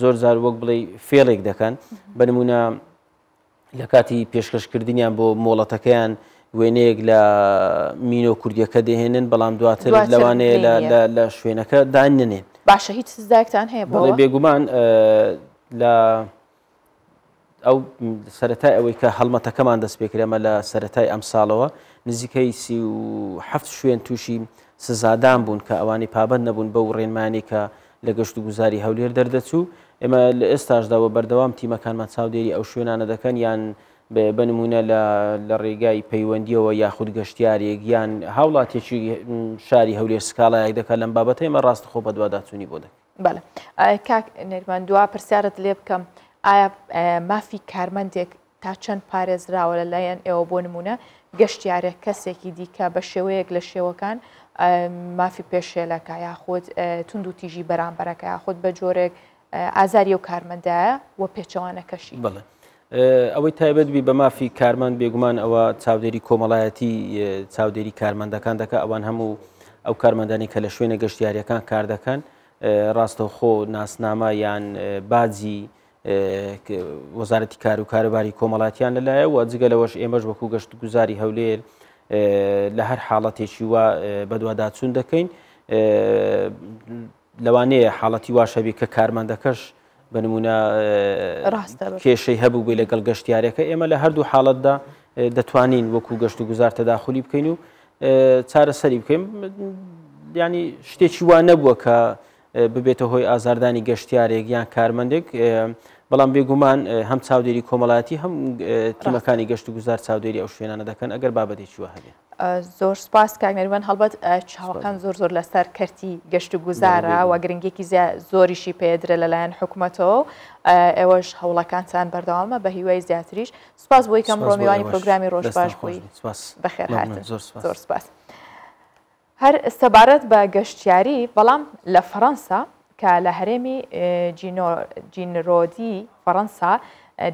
F: زۆر زار وەک بڵێ فێڵێک دەکەن بەنمونە لە کاتی پێشکەشکردنیان بۆ مۆڵەتەکەیان وێنەیەک لە مینۆ کوردیەکە دەهێنن بەڵام دواتر لەوانەیە لە شوێنەکە دانێنێن.
A: باشە هیچ سزایەکتان هەیە
F: بەڵێ بێگومان لە ئەو سەرەتای ئەوەی کە هەڵمەتەکەمان دەست پێکرێمە لە سەرەتای ئەم ساڵەوە نزیکەی 37 شوێن تووشی سزادان بوون کە ئەوانی پابەت نەبوون بەو ڕێنمانی کە لە گەشت و گوزاری هەولێر دەردەچوو. ئێمە لە ئێستاشداوە بەردەوام تیمەکانمان چاودێری ئەو شوێنانە دەکەن یان بنمونە لە ڕێگای پەیوەندیەوە یاخود گەشتیارێک یان هاوڵاتێکی شاری هەولێر سکاڵایەک دەکات لەم بابەتەی ئێمە ڕاستەخۆ بە دوواداچوونی بۆ دەکەن.
A: بەڵێ کاک نێرمان دوا پرسیارت لێ بکەم ئایا مافی کارمەندێک تا چەند پارێزراوە لەلایەن ئێوە بۆ نمونە گەشتیارێک کەسێکی دیکە بە شێوەیەک لە شێوەکان مافی پێشێلەکە یاخود تونند و تیژی بەرامبەرەکە یاخود بە جۆرێک ئازاری و کارمەندایە وە پێچەوانەکەشی.
F: بڵێ ئەوەی تایبەت بی بە مافی کارمەند بێگومان ئەوە چاودێری کۆمەڵایەتی چاودێری کارمەندەکان دەکات ئەوان هەموو ئەو کارمەندانی کە لە شوێنە گەشتیاریەکان کار دەکەن ڕاستەوخۆ ناسنامە یان باجی وەزارەتی کار و کاروباری کۆمەڵاتیان لەلایە و جگە لەوەش ئێمەش وەکو گەشت گوزاری هەولێر لە هەر حاڵەتێکی وا بەدواداچوون دەکەین. لەوانەیە حاڵەتی واشەبی کە کارمەندەکەش بنمونە کێشەی هەبوو بێ لەگەڵ گەشتیارەکە ئێمە لە هەردوو حاڵەتدا دەتوانین وەکو گەشت و گوزار تەداخلی بکەین و چارەسەری بکەین. ینی شتێکی وا نەبووە کە ببێتە هۆی ئازاردانی گەشتیارێک یان کارمەندێک بەڵام بێگومان هەم چاودێری کۆمەڵایەتی هەم تیمەکانی گەشت و گوزار چاودێری ئەو شوێنانە دەکەن ئەگەر بابەتێکی وە هەبێ.
A: زۆر سپاس کاگنەریوان هەڵبەت چاوەکان زۆر لەسەر کەرتی گەشت و گوزارە و گرنگێکی زۆریشی پێدرێت لەلایەن حکوومەتەوە ئێوەش هەوڵەکانتان بەردەوامە بە هیوای زیاتریش. سپاس بۆی کەم ڕۆمیوانی پرۆگرامی ڕۆژ باش بووی بەخێر هاتن. زۆر سپاس. هەر سەبارەت بە گەشتیاری بەڵام لە فەڕەنسا کە لە هەرێمی جینرۆدی فەڕەنسا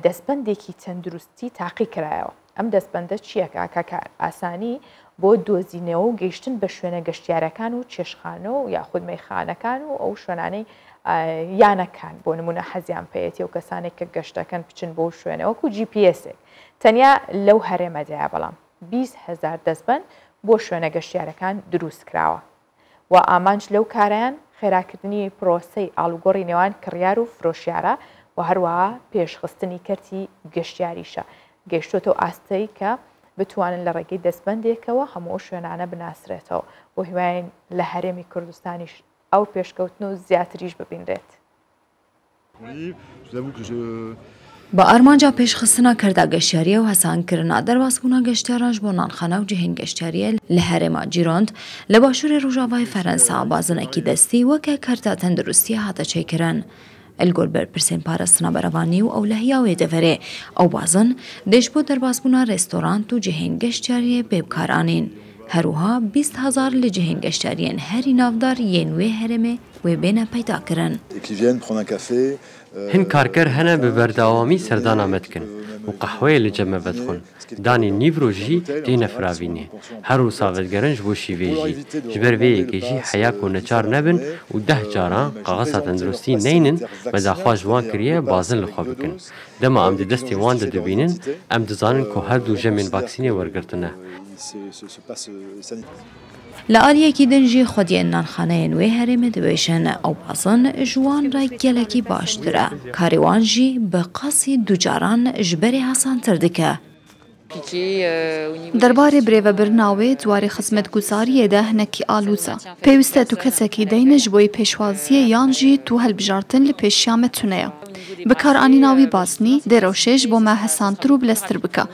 A: دەستبەندێکی تەندروستی تاقی کرایەوە. ئەم دەستبەندە چییە کە ئاسانی بۆ دۆزینەوە و گەیشتن بە شوێنە گەشتیارەکان و چێشخانە و یاخود مەیخانەکان و ئەو شوێنانەی یانەکان بۆ نمونە حەزیان پێێتی و کەسانێک کە گەشتەکەن بچن بۆ شوێنەوەکو GPS-ێک تەنیا لەو هەرێمەدایە بەڵام 20,000 دەستبەند بۆ شوێنە گەشتیارەکان دروست کراوە و ئامانج لەو کارایان خێراکردنی پرۆسەی ئاڵوگۆڕی نێوان کڕیار و فرۆشیارە و هەروەها پێشخستنی کەرتی گەشتیاریشە گەیشتۆتەوە ئاستەی کە بتوانن لە ڕێگەی دەستبەندێکەوە هەموو شوێنانە بناسرێتەوە بۆ هیواین لە هەرێمی کوردستانیش ئەو پێشکەوتن و زیاتریش ببینرێت.
B: بە ئارمانجا پێشخستنە کەردا گەشتیاریە و هەسانکردنا دەرباسبوونا گەشتیاراش بۆ نانخانە و جیهین گەشتیاریە لە هەرێما جیرۆند لە باشووری ڕۆژاوای فەرەنسا بازنێکی دەستی وەکە کەرتا تەندروستی هاتە چێکردن. ئەلگۆربەر پرسێن پارەستنا بەرەوانی و ئەو لە هیاوێ دەڤەرێ ئەو بازن دێش بۆ دەرباسبوونا ڕێستۆرانت و جیهین گەشتیاریە بێبکارانین. هەروها 20,000 لە جیهین گەشتیاریان هەری ناودار یەن وێ هەرێمێ وێ بێنە پەیداکردن.
G: هەن کارکەر هەنە بە بەرداوامی سەردانا مەدکن و قەحوەیە لە جەمە بەدخۆن دانی نیڤۆژی دێنە فراوینێ هەرو ساڤەتگەرنج بۆ شیڤێژی ji ber vê yekê jî heya ku neçar nebin û 10 caran qaxesa tenduristî neynin medaxwa ji wan kiriye bazin li xwe bikin. Dema em di destê wan de dibînin em dizanin ku her du jemên vaksînê wergirtine.
B: لە ئالیەکی دنجی خودیان نانخانەیەن وێ هەرێمە دەبێشن ئەو بازن ژوان ڕای گەلێکی باشترە کاریوانژی بە قاسی دووجاران ژبەرێ هەسانتر دکە.
H: دەربارەی برێڤەبرناوێ دوارێ خزمەتگوزاریەدا هەنێکی ئالووزە. پێویستە تو کەسێکی دەینەش بۆی پێشوازیە یانژی تو هەلبژارتن لە پێشیامە تونەیە. بەکارئانیناوی باسنی دێرەوشێش بۆ ما هەسانتر و بلەستر بکە.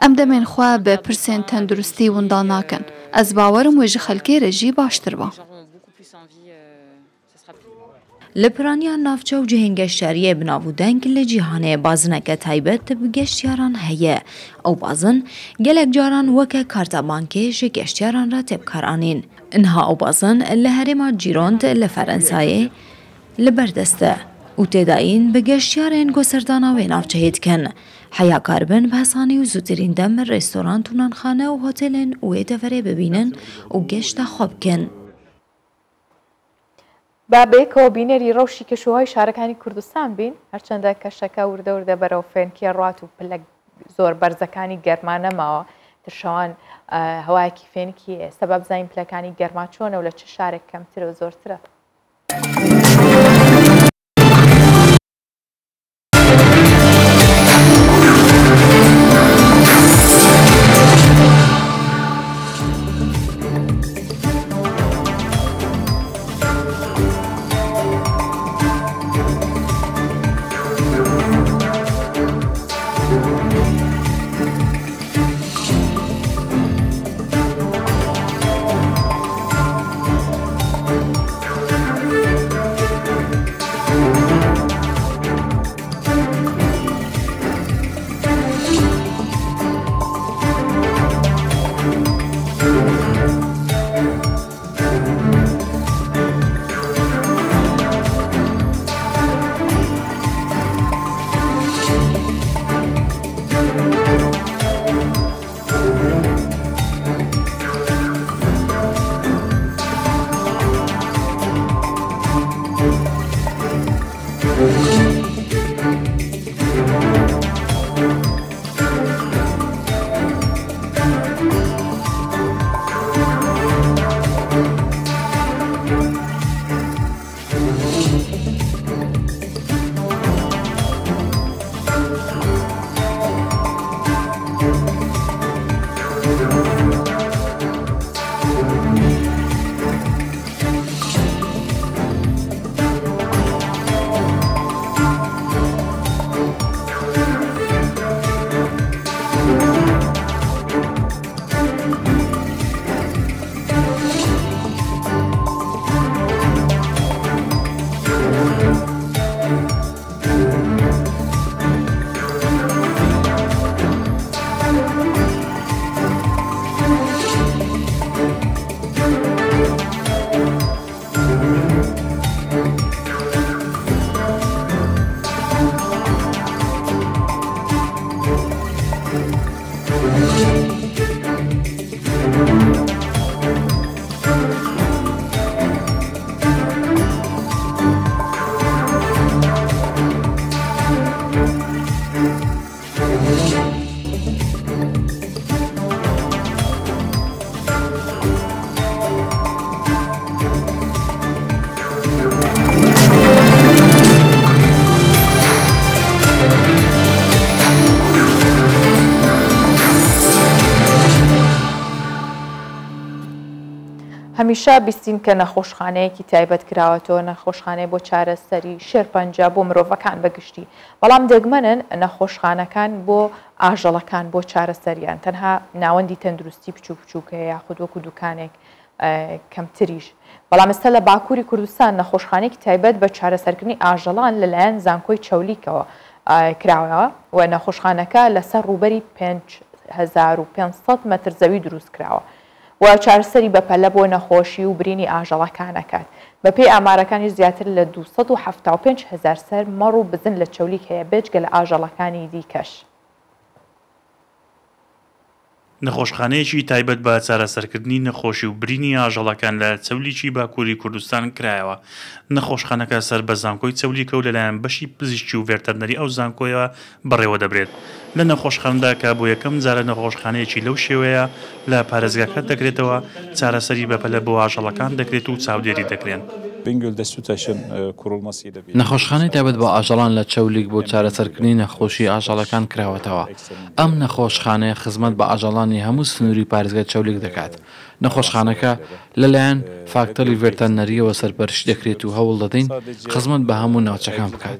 H: ئەم دەمێن خوا بە پرسێن تەندروستی وندان ناکەن. ئەس باوەرم وێژە خەلکێرەژی باشتر بە.
B: لە پرانیان ناوچە و جیهین گەشتیاریە بناو و دەنگ لە جیهانەیە بازنەکە تایبەت بە گەشتیاران هەیە. ئەو بازن gelek caran weke karta bankê ji geştyaran re têbkaranîn. Niha ew bazin li herêma Cîrond li Ferensayê li ber dest e û têdayîn bi geştyarên goserdana wê navçeyê dikin. Heyakar bin bi hesanî û zûtirîn dem restoran û nanxane û hotelên wê deverê bibînin û geşta xwe bikin.
A: بابێکەوە بینەری ڕەوشی کەشوهای شارەکانی کوردستان بین هەرچەندە کەشەکە وردە وردە بەرەو فێنکیە ڕات و پلە زۆر بەرزەکانی گەرمانەماوە ترشەوان هەوایەکی فێنکی ئێستا با بزانین پلەکانی گەرما چۆنە و لە چه شارێک کەمترە و زۆرترە. هەمیشە بیستین کە نەخۆشخانەیەکی تایبەت کراوەتەوە نەخۆشخانەی بۆ چارەسەری شێرپەنجە بۆ مرۆڤەکان بەگشتی بەڵام دەگمەنن نەخۆشخانەکان بۆ ئاژەڵەکان بۆ چارەسەریان تەنها ناوەندی تەندروستی بچوو بچووکەیە یاخود وەکو دوکانێک کەمتریش بەڵام ئێستا لە باکووری کوردستان نەخۆشخانەیەکی تایبەت بە چارەسەرکردنی ئاژەڵان لەلایەن زانکۆی چەولیکەوە کراوەوە و نەخۆشخانەکە لەسەر ڕووبەری 5500 مەتر زەوی دروست کراوە و چارەسەری بەپەلە بۆ نەخۆشی و برینی ئاژەڵەکانەکات بەپێی ئامارەکانی زیاتر لە 275,000 سەر مەڕ و بزن لە چەولیک هەیە بێجگە لە ئاژەڵەکانی دیکەش.
I: نەخۆشخانەیەکی تایبەت بە چارەسەرکردنی نەخۆشی و برینی ئاژەڵەکان لە چەولیکی باکووری کوردستان کرایەوە. نەخۆشخانەکە سەر بە زانکۆی چەولیکە و لەلایەن بەشی پزیشکی و ڤێرتەرنەری ئەو زانکۆیەوە بەڕێوە دەبرێت. لە نەخۆشخانەدا کە بۆ یەکەم جارە نەخۆشخانەیەکی لەو شێوەیە لە پارێزگاکە دەکرێتەوە چارەسەری بەپەلە بۆ ئاژەڵەکان دەکرێت و چاودێری دەکرێن.
J: نەخۆشخانەی تایبەت بە ئاژەڵان لە چەولیک بۆ چارەسەرکردنی نەخۆشی ئاژەڵەکان کراوەتەوە. ئەم نەخۆشخانەیە خزمەت بە ئاژەڵانی هەموو سنووری پارێزگای چەولیک دەکات. نەخۆشخانەکە لەلایەن فاکتەری ڤێرتەرنەریەوە سەرپەرشتی دەکرێت و هەوڵ دەدەین خزمەت بە هەموو ناوچەکان بکات.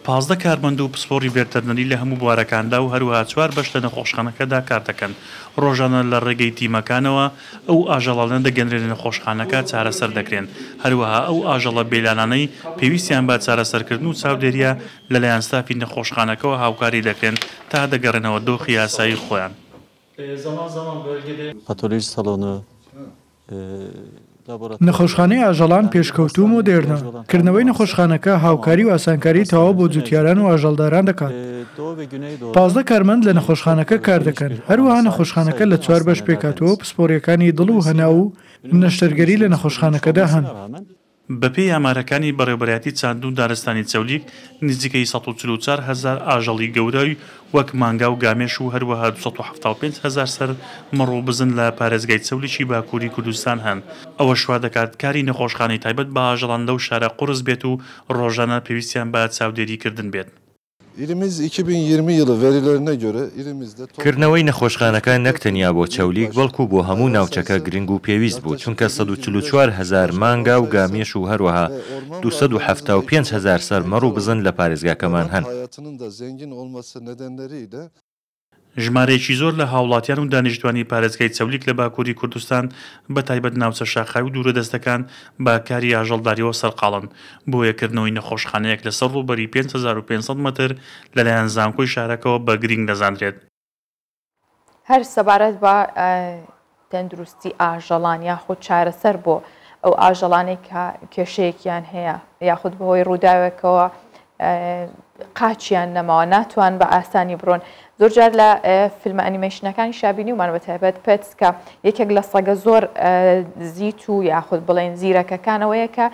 I: 15 کارمەند و پسپۆڕی ڤێرتەرنەری لە هەموو بوارەکاندا و هەروەها 4 بەش لە نەخۆشخانەکەدا کار دەکەن. ڕۆژانە لە ڕێگەی تیمەکانەوە ئەو ئاژەڵانە دەگەنرێن لە نەخۆشخانەکە چارەسەر دەکرێن. هەروەها ئەو ئاژەڵە بێلانانەی پێویستیان بە چارەسەرکردن و چاودێریە لەلایەن ستافی نەخۆشخانەکەەوە هاوکاری دەکرێن تا دەگەڕێنەوە دۆخی یاسایی خۆیان.
K: نەخۆشخانەی ئاژەڵان پێشکەوتو و مۆدێرنە. کردنەوەی نەخۆشخانەکە هاوکاری و ئاسانکاری تەواو بۆ جوتیاران و ئاژەڵداران دەکات. 15 کارمەند لە نەخۆشخانەکە کار دەکەن. هەروەها نەخۆشخانەکە لە 4 بەش پێکاتەوە پسپۆڕیەکانی دڵ و هەنا و نەشتەرگەری لە نەخۆشخانەکەدا هەن.
I: بەپێی ئامارەکانی بەڕێوەبەرایەتی چاندوو دارستانی چەولیک نزیکەی 144,000 ئاژەڵی گەورەی وەک مانگا و گامێش و هەروەها 275,000 سەر مەڕ و بزن لە پارێزگای چەولیکی باکووری کوردستان هەن. ئەوە شوا دەکات کاری نەخۆشخانەی تایبەت بە ئاژەڵان لەو شارە قورس بێت و ڕۆژانە پێویستیان بە چاودێریکردن بێت.
L: İlimiz 2020 yılı verilerine göre ilimizde
M: کردنەوەی نەخۆشخانەکە نەک تەنیا بۆ چەولیک بەڵکو بۆ هەموو ناوچەکە گرنگ و پێویست بوو چونکە 144,000 مانگا و گامێش و هەروەها 275,000 سەر مەڕ و بزن لە پارێزگاکەمان هەن.
L: hayatının da zengin olması nedeniyle
I: ژمارەیەکی زۆر لە هاوڵاتیان و دانیشتوانی پارێزگای چەولیک لە باکووری کوردستان بە تایبەت ناوچە شاخاوی و دوورەدەستەکان با کاری ئاژەڵداریەوە سەرقاڵن بۆ یەکردنەوەی نەخۆشخانەیەک لەسەر ڕووبەری 5500 متر لەلایەن زانکۆی شارەکەەوە بە گرنگ دەزانرێت.
A: هەر سەبارەت بە تەندروستی ئاژەڵان یاخود چارەسەر بۆ ئەو ئاژەڵانێک کە کێشەیەکیان هەیە یاخود بەهۆی ڕووداوێکەوە قاچیان نەماوە ناتوان بە ئاسانی بڕۆن. زۆرجار لە فیلمە ئەنیمەیشنەکانی شابینی ومان بە تایبەت پێتس کە یەکێک لە سەگە زۆر زیت و یاخود بڵێن زیرەکەکانەوەیە کە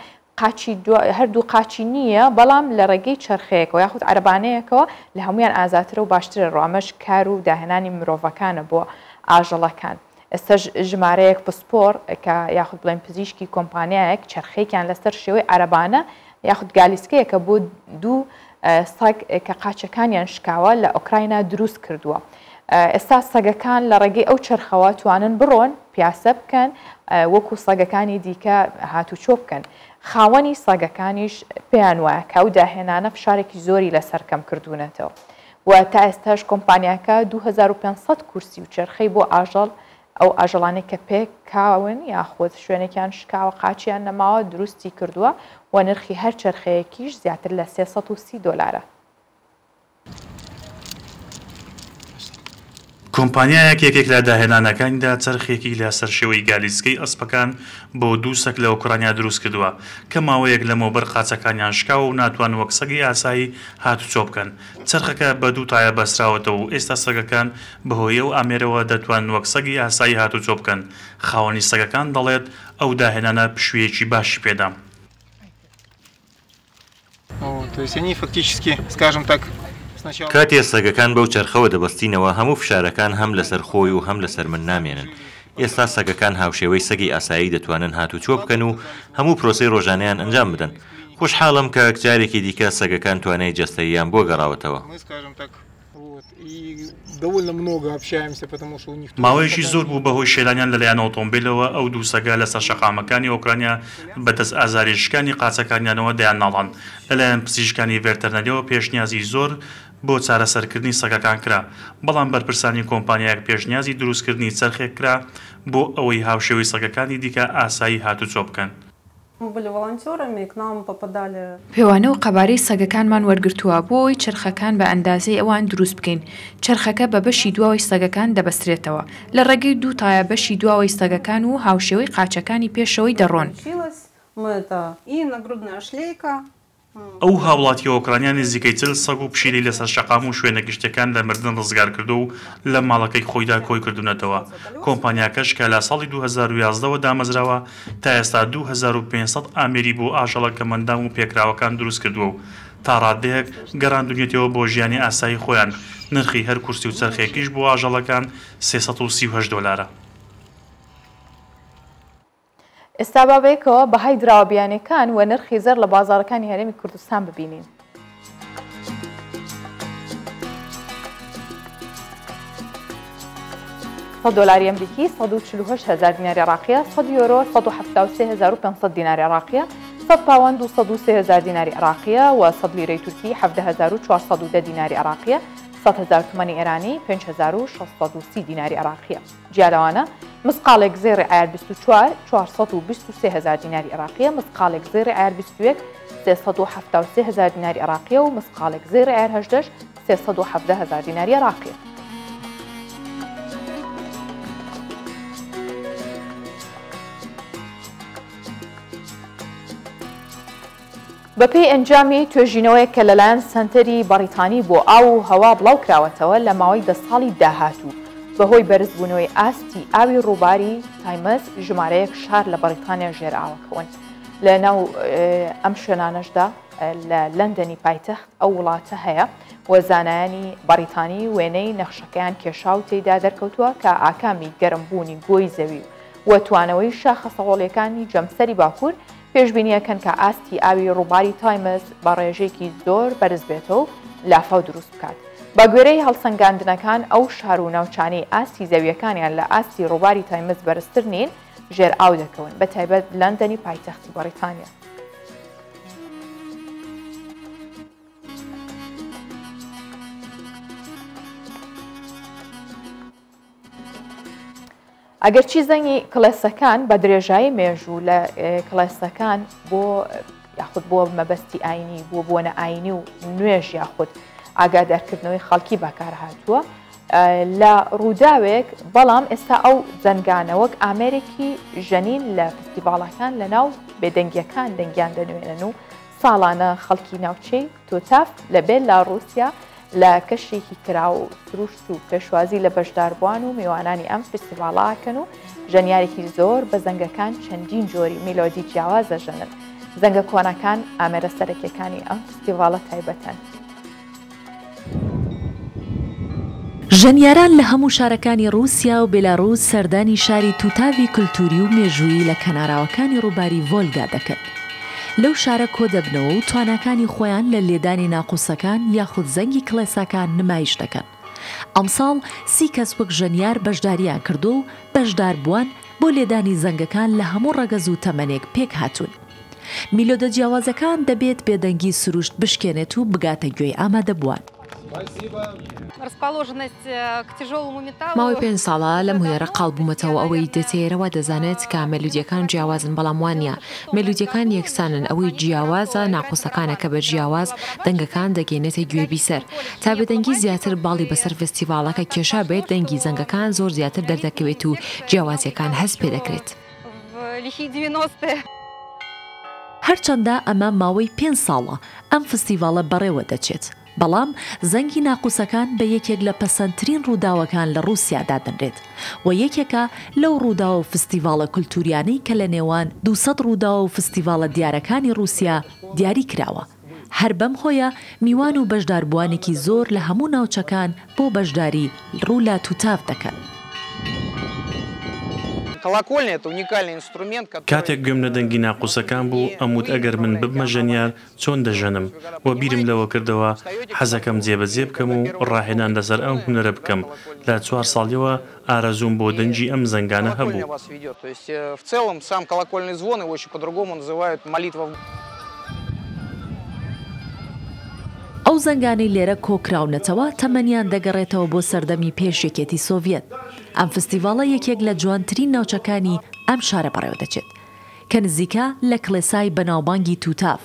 A: هەردوو قاچی نییە بەڵام لە ڕێگەی چرخەیەکەوە یاخود عربانەیەکەوە لە هەمویان ئازاترە و باشترە ڕامەش کار و داهێنانی مرۆڤەکانە بۆ ئاژەڵەکان. ئێستا ژمارەیەک پسپۆر کە یاخود بڵێن پزیشکی کۆمپانیایەک چرخەیەکیان لەسەر شێوەی عربانە یاخود گالیسکەیەکە بۆ دوو سەگ کە قاچەکانیان شکاوە لە ئۆکراینە دروست کردووە. ئێستا سەگەکان لە ڕێگەی ئەو چرخەوە توانن بڕۆن پیاسە بکەن وەکو سەگەکانی دیکە هاتوچۆ بکەن. خاوەنی سەگەکانیش پێیان وایە کە ئەو داهێنانە فشارێکی زۆری لەسەر کەم کردوونەتەوە و تا ئێستاش کۆمپانیاکە 2500 کورسی و چرخەی بۆ ئاژەڵ ئەو ئاژەڵانێک کە پێکاون یاخود شوێنێکیان شکاوە قاچیان نەماوە دروستی کردووە و نرخی هەر چرخەیەکیش زیاتر لە 330 دلارە.
I: کۆمپانیایەک یەکێک لە داهێنانەکانیدا چرخێکی لە سەر شێوەی گالیسکەی ئەسپەکان بۆ دوو سەگ لە ئۆکرانیا دروست کردووە کە ماوەیەک لەمەوبەر قاچەکانیان شکاوە و ناتوان وەک سەگی ئاسایی هاتوچۆ بکەن. چرخەکە بە دوو تایە بەستراوەتەوە و ئێستا سەگەکان بەهۆی ئەو ئامێرەوە دەتوان وەک سەگی ئاسایی هاتوچۆ بکەن. خاوەنی سەگەکان دەڵێت ئەو داهێنانە پشوویەکی باشی پێدام.
M: کاتێ سەگەکان بەو چرخەوە دەبەستینەوە هەموو فشارەکان هەم لەسەر خۆی و هەم لەسەر من نامێنن. ئێستا سەگەکان هاوشێوەی سەگی ئاسایی دەتوانن هاتوچۆ بکەن و هەموو پرۆسی ڕۆژانەیان ئەنجام بدەن. خۆشحاڵم کە جارێکی دیکە سەگەکان توانای جەستەییان بۆ گەڕاوەتەوە.
I: ماوەیەکی زۆر بوو بەهۆی شێلانیان لەلایەن ئۆتۆمبیلەوە ئەو دوو سەگە لەسەر شەقامەکانی ئۆکرانیا بەدەست ئازارێشکانی قاچەکانیانەوە دەیان ناڵان. لەلایەن پزیشکانی ڤێرتەرنەریەوە پێشنیازی زۆر بۆ چارەسەرکردنی سەگەکان کرا بەڵام بەرپرسانی کۆمپانیایەک پێشنیازی دروستکردنی چرخێک کرا بۆ ئەوەی هاوشێوەی سەگەکانی دیکە ئاسایی هاتوچۆ بکەن.
B: پێوانە و قەبارەی سەگەکانمان وەرگرتووە بۆ ئەوی چرخەکان بە ئەندازەی ئەوان دروست بکەین. چرخەکە بە بەشی دواوەی سەگەکان دەبەسترێتەوە لە ڕێگەی دوو تایە بەشی دواوەی سەگەکان و هاوشێوەی قاچەکانی پێشەوەی دەڕۆن.
I: ئەو هاوڵاتی ئۆکرانیا نزیکەی 40 سەگ و پشیلەی لەسەر شەقام و شوێنە گشتەکان لە مردن ڕزگار کردو و لە ماڵەکەی خۆیدا کۆی کردوونەتەوە. کۆمپانیاکەش کە لە ساڵی 2011ەوە دامەزراوە تا ئێستا 2500 ئامێری بۆ ئاژەڵە مەندام و پێکراوەکان دروست کردووە و تا ڕادەیەک گەڕاندونێتەوە بۆ ژیانی ئاسایی خۆیان. نرخی هەر کورسی و چرخێکیش بۆ ئاژەڵەکان 338 دلارە.
A: ئێستا بابێکەوە بەهای دراوەبیانەکان و نرخی زەر لە بازاڕەکانی هەرێمی کوردستان ببینین. $100 ئەمریکی 148,000 دیناری عێراقیە، 100 یۆرۆ 173,500 دیناری عێراقیە، 100 پاوەند و 103,000 دیناری عێراقیە و 100 لیرەی تورکی 17,410 دیناری عێراقیە، 100,000 تومانی ئێرانی 5,630 دیناری عێراقیە. جیالەوانە مسقالێک زێڕی ئایار 24 423,000 دیناری عێراقیە، مسقالێک زێڕی ئایار 21 373,000 دیناری عێراقیە و مسقالێک زێڕی ئایار 18 317,000 دیناری عێراقیە. بەپێی ئەنجامی توێژینەوەی کە لەلایەن سنتەری بەریتانی بۆ ئاو و هەوا بڵاو کراوەتەوە لە ماوەی 10 ساڵی داهاتوو بەهۆی بەرزبوونەوەی ئاستی ئاوی ڕووباری تایمەس ژمارەیەک شار لە بەریتانیا ژێر ئاوەکەون. لە ناو ئەم شوێنانەشدا لە لەندەنی پایتەخت ئەو وڵاتە هەیە و زانایانی بەریتانی وێنەی نەخشەکەیان کێشا و تێیدا دەرکەوتووە کە ئاکامی گەرمبوونی گۆی زەوی و توانەوەی شاخە سەغۆڵیەکانی جەمسەری باکوور پێشبینیەکەن کە ئاستی ئاوی ڕووباری تایمز بە ڕێژێکی زۆر بەرز بێتەوە لافاو دروست بکات. بە گوێرەی هەڵسەنگاندنەکان ئەو شار و ناوچانەی ئاستی زەویەکانیان لە ئاستی ڕووباری تایمز بەرزتر نین ژێر ئاو دەکەون بە تایبەت لەندەنی پایتەختی بەریتانیا. ئەگەرچی زەنگی کڵێسەکان بە درێژایی مێژوو لە کڵێسەکان بۆ یاخود بۆ مەبەستی ئاینی بۆ بۆنە ئاینی و نوێژ یاخود ئاگادارکردنەوەی خەڵکی بەکار هاتووە لە ڕووداوێک بەڵام ئێستا ئەو جەنگانەوەک ئامێرێکی ژەنین لە فستیڤاڵەکان لە ناو بێدەنگیەکان دەنگیان دەنوێنن و ساڵانە خەڵکی ناوچەی تۆتاف لەبێت لا ڕووسیا لە کەشێکی کرا و سروشت و پێشوازی لە بەشداربووان و میوانانی ئەم فستیڤاڵاکەن و ژەنیارێکی زۆر بە زەنگەکان چەندین جۆری میلۆدی جیاوازە ژەنن. زەنگە کۆنەکان ئامێرە سەرەکیەکانی ئەم فستیڤاڵە تایبەتەن.
N: ژەنیاران لە هەموو شارەکانی رووسیا و بێلاڕووس سەردانی شاری توتاوی کولتوری و مێژووی لە کەناراوەکانی ڕووباری ڤۆلگا دەکەن. لەو شارە کۆ دەبنەوە و تواناکانی خۆیان لە لێدانی ناقوسەکان یاخود زەنگی کڵێساکان نمایش دەکەن. ئەمساڵ 30 کەس وەک ژەنیار بەشداریان کردو و بەشدار بووان بۆ لێدانی زەنگەکان لە هەموو ڕەگەز و تەمەنێک پێک هاتوون. میلۆدە جیاوازەکان دەبێت بێدەنگی سروشت بشکێنێت و بگاتە گوێی ئامادەبووان.
O: ماوەی 5 ساڵە لەم هوێرە قاڵبوومەتەوە ئەوەی دەتێرەوە دەزانێت کە مەلودیەکان جیاوازن بەڵام وانە مەلودیەکان یەکسانن ئەوەی جیاوازە ناقوسەکانە کە بە جیاواز دەنگەکان دەگەێنێتە گوێبی سەر تا بەدەنگی زیاتر باڵی بەسەر فستیڤاڵەکە کێشا بێت دەنگی زەنگەکان زۆر زیاتر دەردەکەوێت و جیاوازیەکان هەست پێ دەکرێت.
N: هەرچەندە ئەمە ماوەی 5 ساڵە ئەم فستیڤاڵە بەڕێوە دەچێت. بەڵام زەنگی ناقوسەکان بە یەکێک لە پەسەندترین ڕووداوەکان لە رووسیادا دەنرێت و یەکێکە لەو ڕووداوە و فستیڤاڵە کولتوریانەی کە لە نێوان 200 ڕووداوە و فستیڤاڵە دیارەکانی رووسیا دیاری کراوە. هەر بەم خۆیە میوان و بەشداربووانێکی زۆر لە هەموو ناوچەکان بۆ بەشداری ڕوو لە توتاف دەکەن.
I: کاتێک گوێم لە دەنگی ناقوسەکان بوو ئەموت ئەگەر من ببمە ژەنیار چۆن دەژەنم و بیرم لەوە کردەوە حەزەکەم جێبەجێ بکەم و ڕاهێنان لەسەر ئەم هونەرە بکەم. لە 4 ساڵیەوە ئارەزوم بۆ دەنجی ئەم زەنگانە هەبوو.
N: ئەو زەنگانەی لێرە کۆکراونەتەوە تەمەنیان دەگەڕێتەوە بۆ سەردەمی پێشێکێتی سۆڤێت. ئەم فستیڤاڵە یەکێک لە جوانترین ناوچەکانی ئەم شارە بەڕێوە دەچێت کە نزیکە لە کڵێسای بەناوبانگی توتاف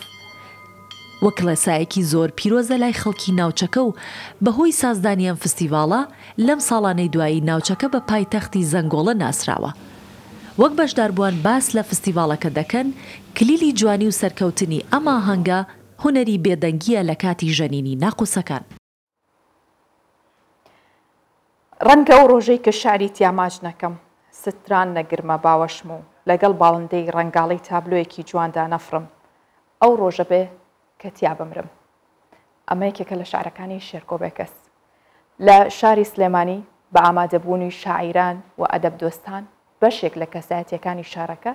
N: وە کڵێسایەکی زۆر پیرۆزە لای خەڵکی ناوچەکە و بەهۆی سازدانی ئەم فستیڤاڵە لەم ساڵانەی دوایی ناوچەکە بە پایتەختی زەنگۆڵە ناسراوە. وەک بەشداربووان باس لە فستیڤاڵەکە دەکەن کلیلی جوانی و سەرکەوتنی ئەما هەنگە هونەری بێدەنگیە لە کاتی ژەنینی ناقوسەکان.
A: ڕەنگە ئەو ڕۆژەی کە شاری تیاماج نەکەم ستران نەگرمە باوەشم و لەگەڵ باڵندەی ڕەنگاڵی تابلۆیەکی جواندا نەفرم ئەو ڕۆژە بێ کە تیا بمرم. ئەمە یەکێکە لە شارەکانی شێرکۆبێکەس لە شاری سلێمانی بە ئامادەبوونی شاعیران و ئەدەبدۆستان بەشێک لە کەسایەتیەکانی شارەکە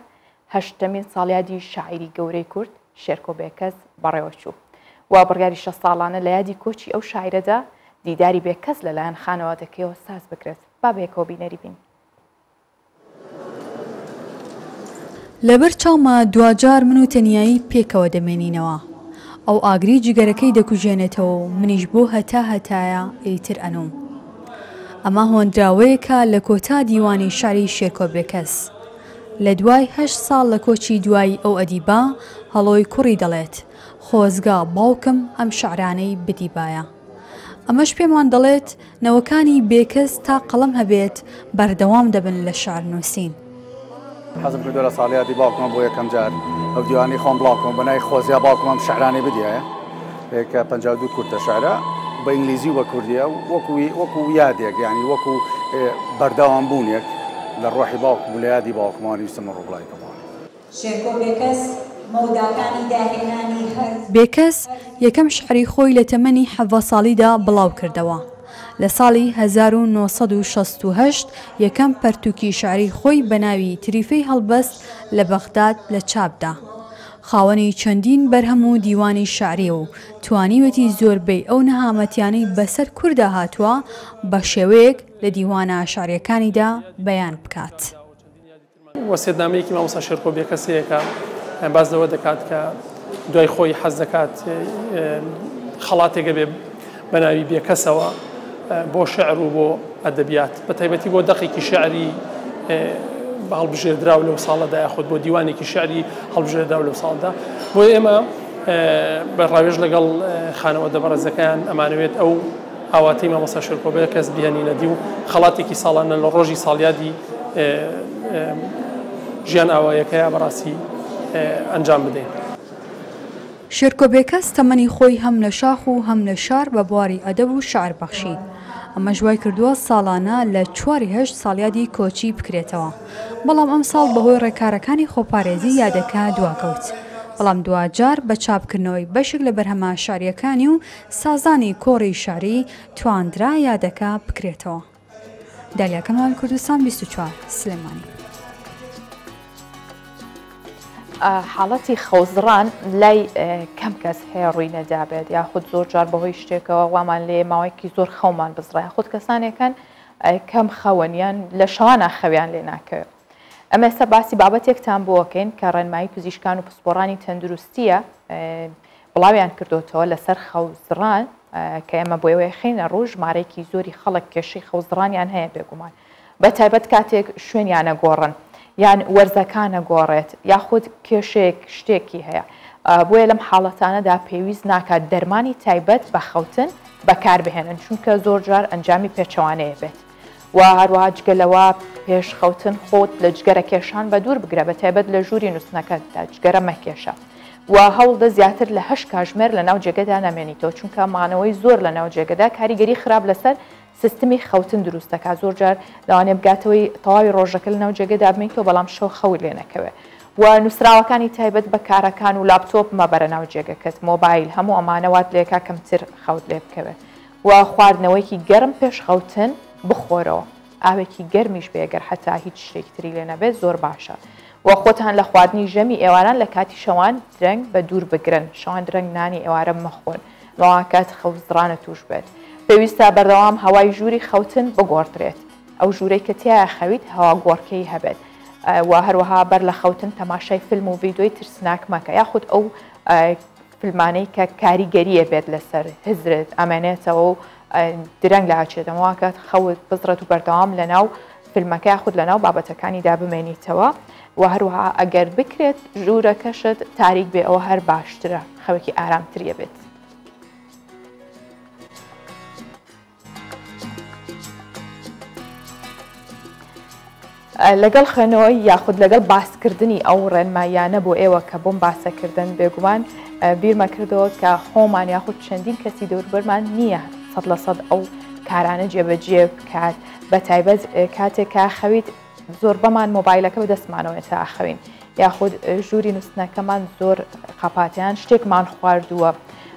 A: 8مین ساڵیادی شاعیری گەورەی کورد شێرکۆبێکەس بەڕێوە چوو و بڕیاری 6 ساڵانە لە یادی کۆچی ئەو شاعیرەدا دیداری بێکەس لەلایەن خانەوادەکەیەوە ساز بکرێت. با بێکەوە بینەری بین.
P: لەبەر چاومە دوجار من و تەنیایی پێکەوە دەمێنینەوە ئەو ئاگری جگەرەکەی دەکوژێنێتەوە و منیش بۆ هەتایە ئیتر ئەنوم. ئەمە هۆندراوەیەکە لە کۆتا دیوانی شاری شێرکۆبێکەس لە دوای 8 ساڵ لە کۆچی دوای ئەو ئەدیبا هەڵۆی کوڕی دەڵێت خۆزگا باوکم ئەم شعرانەی بدیبایە. ئەمەش پێمان دەڵێت نەوەکانی بێکەس تا قەڵەم هەبێت بەردەوام دەبن لە شعر نووسین.
Q: حەزم کردو لە ساڵیادی باوکمە بۆ یەکەم جار ئەو دیوانی خۆم بڵاوکەم بەنای خۆزیا باوکمەم شعرانی بدیایە کە 52 کورتە شعرە بە ئینگلیزی وە کوردیە وەکو یادێک یعنی وەکو بەردەوام بوونێک لە ڕۆحی باوکم و لە یادی باوکمانی ویستم ڕووبڵایکەمەوە.
R: شێرکۆبێکەس
P: بێکەس یەکەم شعری خۆی لە تەمەنی 17 ساڵیدا بڵاو کردەوە. لە ساڵی 1968 یەکەم پەرتووکی شعری خۆی بە ناوی تریفەی هەڵبەست لە بەغداد لە چاپدا. خاوەنی چەندین بەرهەم و دیوانی شعری و توانیوەتی زۆربەی ئەو نەهامەتیانەی بەسەر کووردا هاتووە بە شێوەیەک لە دیوانە شعریەکانیدا بەیان بکات.
R: وەسیەتنامەیەکی مامۆستا شێرکۆ بێکەسەیەکە باز لەوە دەکات کە دوای خۆی حەز دەکات خەڵاتێکە بێ بە ناوی بێکەسەوە بۆ شعر و بۆ ئەدەبیات بە تایبەتی بۆ دەقێکی شعری هەڵبژێردراو لەو ساڵەدا یاخود بۆ دیوانێکی شعری هەڵبژێردراو لەو ساڵدا بۆ ئێمە بەڕاوێژ لەگەڵ خانەوەدە بەڕێزەکەیان ئەمانەوێت ئەو ئاواتەی مامۆستا شێرکۆ بێکەس بهێنینەدی و خەڵاتێکی ساڵانە لە ڕۆژی ساڵیادی ژیان ئاوایەکەیە بەڕاستی ئەنجام بدەین.
P: شێرکۆ بێکەس تەمەنی خۆی هەم لە شاخ و هەم لە شار بە بواری ئەدەب و شعر بەخشی. ئەمە ژوای کردووە ساڵانە لە 4 ساڵیادی کۆچی بکرێتەوە. بەڵام ئەم ساڵ بەهۆی ڕێکارەکانی خۆپارێزی یادەکە دواکەوت. بەڵام دوجار بە چاپکردنەوەی بەشێک لە بەرهەمە شاریەکانی و سازانی کۆڕی شاری تواندرا یادەکە بکرێتەوە. دالیا کەمال، کوردستان 24 سلێمانی.
A: حاڵەتی خەوزڕان لای کەم کەس هەیە ڕووی نەدابێت یاخود زۆر جار بەهۆی شتێکەوە وامان لێ ماوەیەکی زۆر خەومان بزڕای خودت کەسانێکن کەم خەوەنیان لە شەوانە خەویان لێ ناکەوێت. ئەمە ئێستا باسی بابەتێکتان بۆکەین کە ڕێنمایی پزیشکان و پسپۆڕانی تەندروستیە بڵاویان کردوتەوە لەسەر خەوزڕان کە ئێمە بۆ ئێوەی خینە ڕوو ژمارەیەکی زۆری خەڵک کێشەی خەوزڕانیان هەیە بێگومان بە تایبەت کاتێک شوێنیانە گۆڕن یان وەرزەکانە گۆڕێت یاخود کێشەیەک شتێکی هەیە بۆیە لەم حاڵەتانەدا پێویست ناکات دەرمانی تایبەت بە خەوتن بەکاربهێنن چونکە زۆر جار ئەنجامی پێچەوانەیە بێت و هەروەها جگەلەوە پێش خەوتن خۆت لە جگەرە کێشان بە دوور بگرە بە تایبەت لە ژووری نووسنەکەتدا جگەرە مەکێشە و هەوڵدە زیاتر لە 8 کاتژمێر لە ناو جێگەدا نامێنیتەوە چونکە مانەوەی زۆر لە ناو جێگەدا کاریگەری خراپ لەسەر سیستمی خەوتن دروستەکە زۆر جار لەوانێ بگاتەوەی تەواوی ڕۆژەکە لە ناو جێگەدا بمێنیتەوە بەڵام شەو خەوی لێ نەکەوێت و نووسراوەکانی تایبەت بە کارەکان و لاپتۆپ مەبەرە ناو جێگەکەت مۆبایل هەموو ئەمانەوات لێکا کەمتر خەوت لێ بکەوێت و خواردنەوەیکی گەرم پێش خەوتن بخۆرەوە ئاوێکی گەرمیش بێگەر حتا هیچ شتێکی تری لێ نەبێت زۆر باشە و خۆتان لە خواردنی ژەمی ئێواران لە کاتی شەوان درەنگ بە دوور بگرن شەوان درەنگ نانی ئێوارە مەخۆن لەوان کات خەوزڕانە توش بێت پێویستە بەردەوام هەوای ژووری خەوتن بگۆڕدرێت ئەو ژوورەی کە تایە خەویت هەوا گۆڕکەی هەبێت و هەروەها بەر لە خەوتن تەماشای فیلم و ڤیدۆی ترسناک مەکە یاخود ئەو فیلمانەی کە کاریگەریە بێت لەسەر هزرت ئەمێنێتەوە و درەنگ لە هاچێتەوە کات خەوت بزڕێت و بەردەوام لە ناو فیلمەکە یاخود لە ناو بابەتەکانیدا بمێنیتەوە و هەروەها ئەگەر بکرێت ژوورەکەشت تاریک بێ ئەوە هەر باشترە خەوێکی ئارامتریە بێت. لەگەڵ خوێنەوەی یاخود لەگەڵ باسکردنی ئەو ڕێنمایانە بۆ ئێوە کە بۆم باسەکردن بێگومان بیرمە کردەوە کە خۆمان یاخود چەندین کەسی دەوربەرمان نییە 100% ئەو کارانە جێبەجێ بکات بە تایبەت کاتێکا خەویت زۆر بەمان مۆبایلەکە بە دەستمانەوە تا ئاخەوین یاخود ژووری نووسنەکەمان زۆر قاپاتیان شتێکمان خواردووە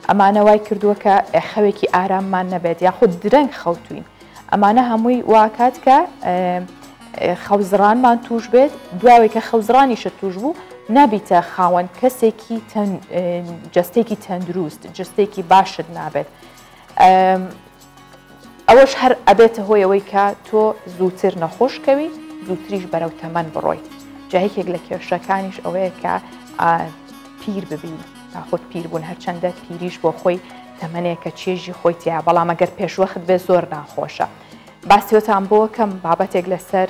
A: ئەمانە وای کردووە کە خەوێکی ئاراممان نەبێت یاخود درەنگ خەوتوین ئەمانە هەمووی واکات کە خەوزڕانمان توش بێت دواوەی کە خەوزڕانیشە توش بوو نابیتە خاوەن کەسێکی جستێکی تەندروست جستێکی باشت نابێت ئەوەش هەر ئەبێتە هۆیەوەی کە تۆ زووتر نەخۆشکەوی زووتریش بەرەو تەمەن بڕۆیت جاهێکێک لە کێشەکانیش ئەوەیە کە پیر ببین خۆت پیر بوون هەرچەندە پیریش بۆ خۆی تەمەنێکە چێژی خۆی تیا بەڵام ئەگەر پێشوەخت بێ زۆر ناخۆشە باسیۆتان بۆ کەم بابەتێک لەسەر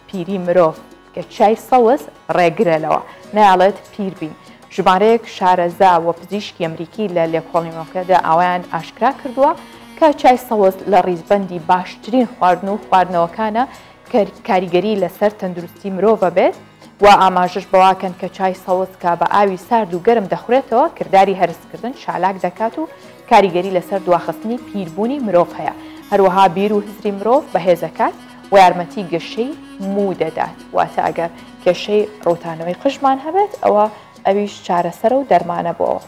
A: پیری مرۆڤ کە چای سەوز ڕێگرێلەوە نەیاڵێت پیر بین ژمارەیەک شارەزا و پزیشکی ئەمریکی لە لێکۆڵینەوەکەدا ئاوایان ئاشکرا کردووە کە چای سەوز لە ڕیزبەندی باشترین خواردن و خواردنەوەکانە کاریگەری لەسەر تەندروستی مرۆڤە بێت و ئاماژش بەواکەن کە چای سەوز کە بە ئاوی سارد و گەرم دەخورێتەوە کردداری هەرسکردن شالاک دەکات و کاریگەری لەسەر دواخستنی پیربوونی مرۆڤ هەیە هەروەها بیر و هزری مرۆڤ بەهێزەکات و یارمەتی گەشەی مو دەدات واتە ئەگەر کێشەی ڕۆتانەوەی قژمان هەبێت ئەوە ئەویش چارەسەر و دەرمانە بۆەوە.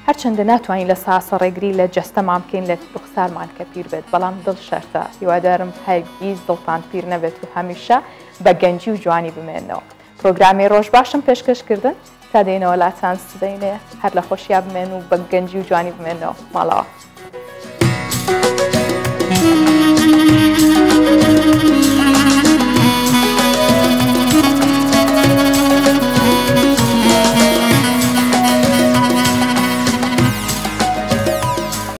A: هەرچەندە ناتوانین لە ساسە ڕێگری لە جەستەمان بکەین لە ڕوخسارمان کە پیر بێت، بەڵام دڵ شەرتە هیوادارم هەرگیز دڵتان پیر نەبێت و هەمیشە بە گەنجی و جوانی بمێنەوە. پرۆگرامی ڕۆژ باشم پێشکەشکردن تا دێنەوە لاتان سدەینێ هەر لە خۆشییا بمێن و بە گەنجی و جوانی بمێنەوە ماڵەوە.